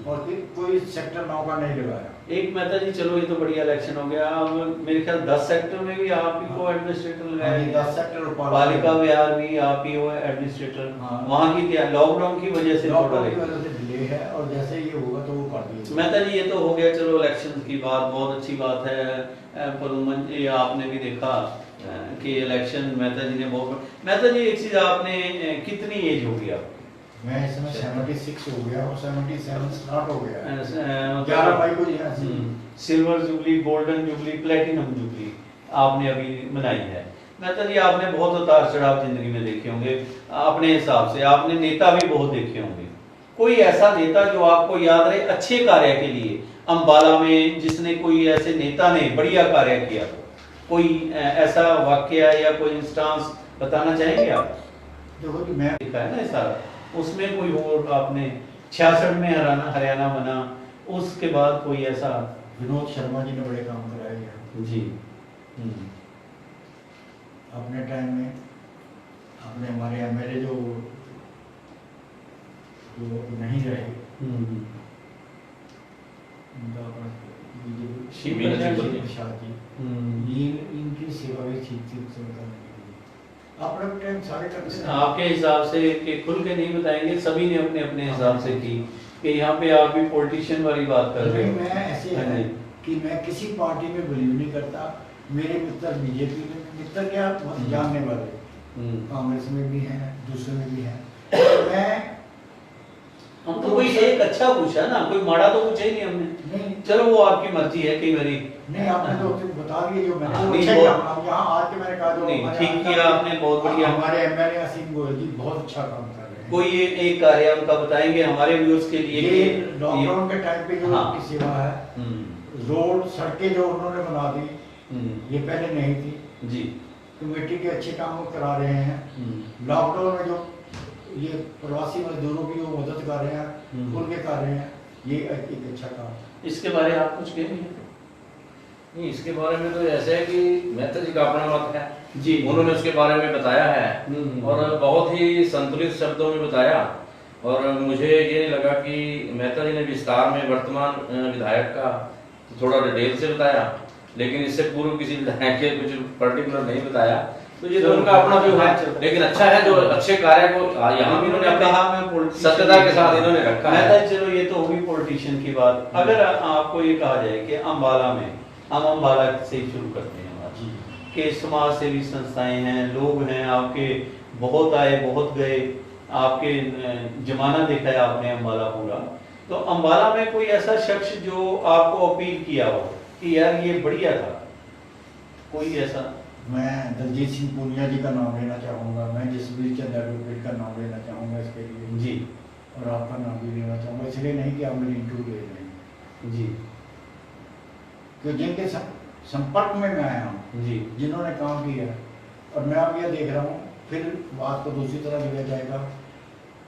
और कोई सेक्टर 9 का नहीं लगाया। एक मेहता जी, चलो ये तो बढ़िया इलेक्शन हो गया। अब मेरे ख्याल 10 सेक्टर में भी आप ही को एडमिनिस्ट्रेटर लगाया गया। 10 सेक्टर और पालिका विहार भी आप ही हो एडमिनिस्ट्रेटर। हाँ। वहाँ की क्या लॉकडाउन की वजह से थोड़ा लॉकडाउन की वजह से डिले है, और जैसे ये होगा तो वो कर दिया। मेहता जी, ये तो हो गया चलो इलेक्शन की बात, बहुत अच्छी बात है। प्रदुमन जी, आपने भी देखा कि इलेक्शन मेहता जी ने बहुत। मेहता जी, एक चीज आपने कितनी एज होगी आपकी? मैं इस समय 76 हो गया और 77 स्टार्ट हो गया है। 11 11 मई को यहाँ से silver jubilee, golden jubilee, platinum jubilee आपने अभी मनाई है। मेहता जी, आपने बहुत उतार चढ़ाव जिंदगी में देखे होंगे अपने हिसाब से, आपने नेता भी बहुत देखे होंगे। कोई ऐसा नेता जो आपको याद रहे अच्छे कार्य के लिए अंबाला में, जिसने कोई ऐसे नेता ने बढ़िया कार्य किया, कोई ऐसा वाकया या कोई इंस्टांस बताना चाहेंगे आप? देखो कि मैं देखा है ना ये सारा, उसमें कोई और आपने 66 में हरियाणा बना, उसके बाद कोई ऐसा? विनोद शर्मा जी ने बड़े काम कराए हैं जी। अपने टाइम में। अपने हमारे एमएलए जो नहीं रहे, उनका शिव प्रसाद जी, ये इनकी सेवा भी ठीक ठीक से करने के लिए अपने टाइम सारे करते हैं। आपके हिसाब से कि खुल के नहीं बताएंगे, सभी ने अपने अपने हिसाब से की कि यहाँ पे आप भी पॉलिटिशियन वाली बात कर रहे हो? मैं ऐसे है कि मैं किसी पार्टी में बिलीव नहीं करता। मेरे मित्र बीजेपी में, मित्र क्या जानने वाले कांग्रेस में भी हैं, दूसरे में भी हैं। मैं हम तो कोई एक अच्छा पूछा ना, कोई माड़ा तो पूछा ही नहीं हमने। नहीं, चलो वो आपकी मर्जी है, कई बारी नहीं आपने तो बता दिए जो मैंने हाँ, तो नहीं, अच्छा बहुत- काम यहाँ आज के मैंने कहा जो नहीं, हमारे ठीक यहाँ किया का- आपने, बहुत बढ़िया। हमारे एमएलए असीम गोयल जी बहुत अच्छा काम कर रहे हैं। कोई एक कार्य उनका बताएंगे हमारे व्यूअर्स के लिए ये कि लॉकडाउन के टाइम पे जो हाँ। उनकी सेवा है, रोड सड़कें जो उन्होंने बना दी, ये पहले नहीं थी। जी। कमेटी के अच्छे काम वो करा रहे हैं। लॉकडाउन में जो ये प्रवासी मजदूरों की वो मदद कर रहे हैं, खुल के कर रहे हैं, ये एक अच्छा काम। इसके बारे में आप कुछ कहेंगे? नहीं, इसके बारे में तो ऐसा है कि मेहता जी का अपना मत है जी। उन्होंने उसके बारे में बताया है और बहुत ही संतुलित शब्दों में बताया। और मुझे ये नहीं लगा कि मेहता जी ने विस्तार में वर्तमान विधायक का थोड़ा डिटेल से बताया, लेकिन इससे पूर्व किसी विधायक के कुछ पर्टिकुलर नहीं बताया। तो ये तो उनका अपना व्यू है, लेकिन अच्छा है जो अच्छे कार्य को यहाँ भी उन्होंने अपनी सत्यता के साथ इन्होंने रखा है। चलो ये तो होगी पॉलिटिशियन की बात। अगर आपको ये कहा जाए कि अम्बाला में, हम अम्बाला से ही शुरू करते हैं कि समाज सेवी संस्थाएं हैं, लोग हैं आपके, बहुत आए बहुत गए, आपके जमाना देखा है आपने अम्बाला पूरा। तो अम्बाला में कोई ऐसा शख्स जो आपको अपील किया हो कि यार ये बढ़िया था, कोई ऐसा? मैं दलजीत सिंह पूनिया जी का नाम लेना चाहूँगा, मैं जसवीर चंद एडवोकेट का नाम लेना चाहूँगा इसके लिए जी। और आपका नाम भी लेना चाहूँगा, इसलिए नहीं कि आप मेरी इंटरव्यू ले रहे हैं जी। कि जिनके संपर्क में मैं आया हूँ जी, जिन्होंने काम किया, और मैं अब ये देख रहा हूँ फिर बात को दूसरी तरह लिया जाएगा।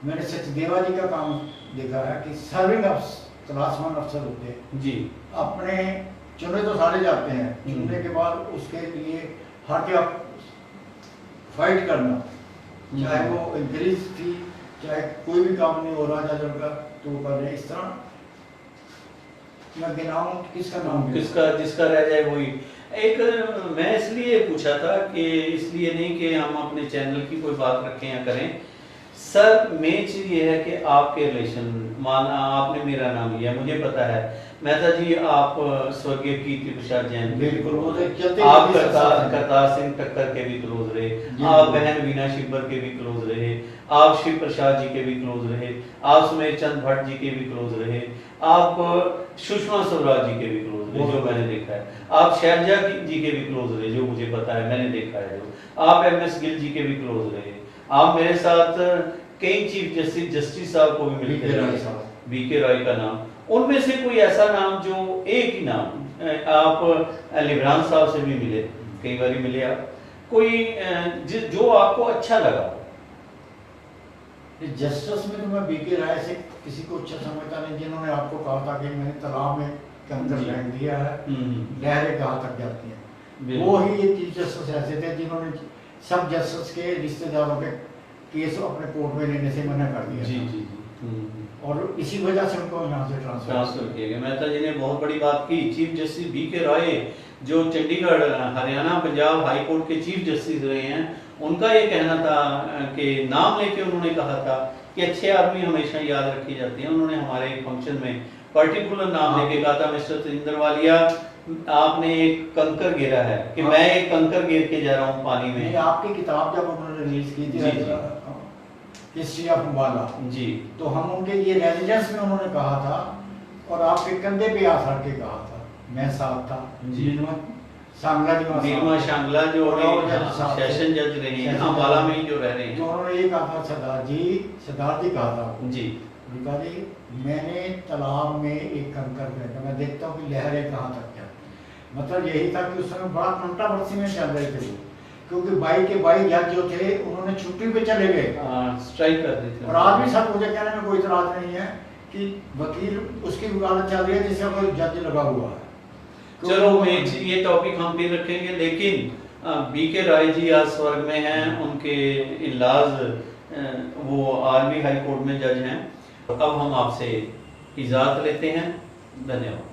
मैंने सचदेवा जी का काम देखा है कि सर्विंग क्लासमैन अफसर होते हैं जी, अपने चुने तो सारे जाते हैं, चुनने के बाद उसके लिए हर क्या फाइट करना, चाहे वो इंक्रीज थी, चाहे कोई भी काम नहीं हो रहा था जब का, तो वो कर रहे हैं। इस तरह मैं गिनाऊं किसका नाम, किसका जिसका रह जाए वही। एक मैं इसलिए पूछा था कि इसलिए नहीं कि हम अपने चैनल की कोई बात रखें या करें सर, मेन चीज ये है कि आपके रिलेशन, माना आपने मेरा नाम लिया, मुझे पता है मेहता जी आप स्वर्गीय कीर्ति प्रसाद जैन के बिल्कुल, वो तो चलते आप चलते साथ हैं। करतार सिंह टक्कर के भी क्लोज रहे, आप बहन वीना शिब्बर के भी क्लोज रहे, आप शिव प्रसाद जी के भी क्लोज रहे, आप सुमेर चंद भट्ट जी के भी क्लोज रहे, आप सुषमा स्वराज जी के भी क्लोज रहे जो मैंने देखा है, आप शैलजा जी के भी क्लोज रहे जो मुझे पता है, मैंने देखा है, जो आप एमएस गिल जी के भी क्लोज रहे, आप मेरे साथ कई चीफ जस्टिस साहब को भी मिलते रहे, बीके रॉय का नाम, उनमें से कोई ऐसा नाम जो एक ही नाम, आप लिब्रान साहब से भी मिले, कई बार मिले आप, कोई जो आपको अच्छा लगा? जस्टिस में तो मैं बीके राय से किसी को अच्छा समझता नहीं, जिन्होंने आपको कहा था कि मैंने तालाब में के अंदर फेंक दिया है, लहरें कहाँ तक जाती हैं, वो ही ये चीफ जस्टिस ऐसे थे जिन्होंने सब जस्टिस के रिश्तेदारों के केस अपने कोर्ट में लेने से मना कर दिया। जी जी। और इसी वजह से उनको यहाँ से ट्रांसफर किया गया। मेहता जी ने बहुत बड़ी बात की। चीफ जस्टिस BK रॉय जो चंडीगढ़, हरियाणा, पंजाब हाई कोर्ट के चीफ जस्टिस रहे हैं, उनका ये कहना था कि नाम लेके उन्होंने कहा था कि अच्छे आदमी हमेशा याद रखी जाती हैं। उन्होंने हमारे एक फंक्शन में पर्टिकुलर नाम लेके कहा था, मिस्टर तजिंदर वालिया आपने एक कंकर गिरा है कि मैं एक कंकर गिर के जा रहा हूँ पानी में। आपकी किताब जब उन्होंने रिलीज की थी हिस्ट्री ऑफ अम्बाला जी, तो हम उनके ये रेजिडेंस में उन्होंने कहा था और आपके कंधे पे आ सर के कहा था, मैं साथ था जी। सांगला शांगला जो सेशन जज रहे हैं अम्बाला में ही जो रह रहे हैं, तो उन्होंने ये कहा था सरदार जी कहा था जी, उनका जी मैंने तालाब में एक कंकर फेंका, मैं देखता हूँ कि लहरें कहाँ तक जाती। मतलब यही था कि उस समय बड़ा कंट्रोवर्सी में चल रहे थे वो, क्योंकि 22 के 22 जज जो थे उन्होंने छुट्टी पे चले गए, स्ट्राइक कर दी थी। और आज भी सब मुझे कहने में कोई इतराज नहीं है कि वकील उसकी वकालत चल रही है जिसका कोई जज लगा हुआ है। चलो ये टॉपिक हम फिर रखेंगे, लेकिन BK रॉय जी आज स्वर्ग में हैं, उनके इलाज वो आर्मी हाई कोर्ट में जज हैं। अब हम आपसे इजाजत लेते हैं, धन्यवाद।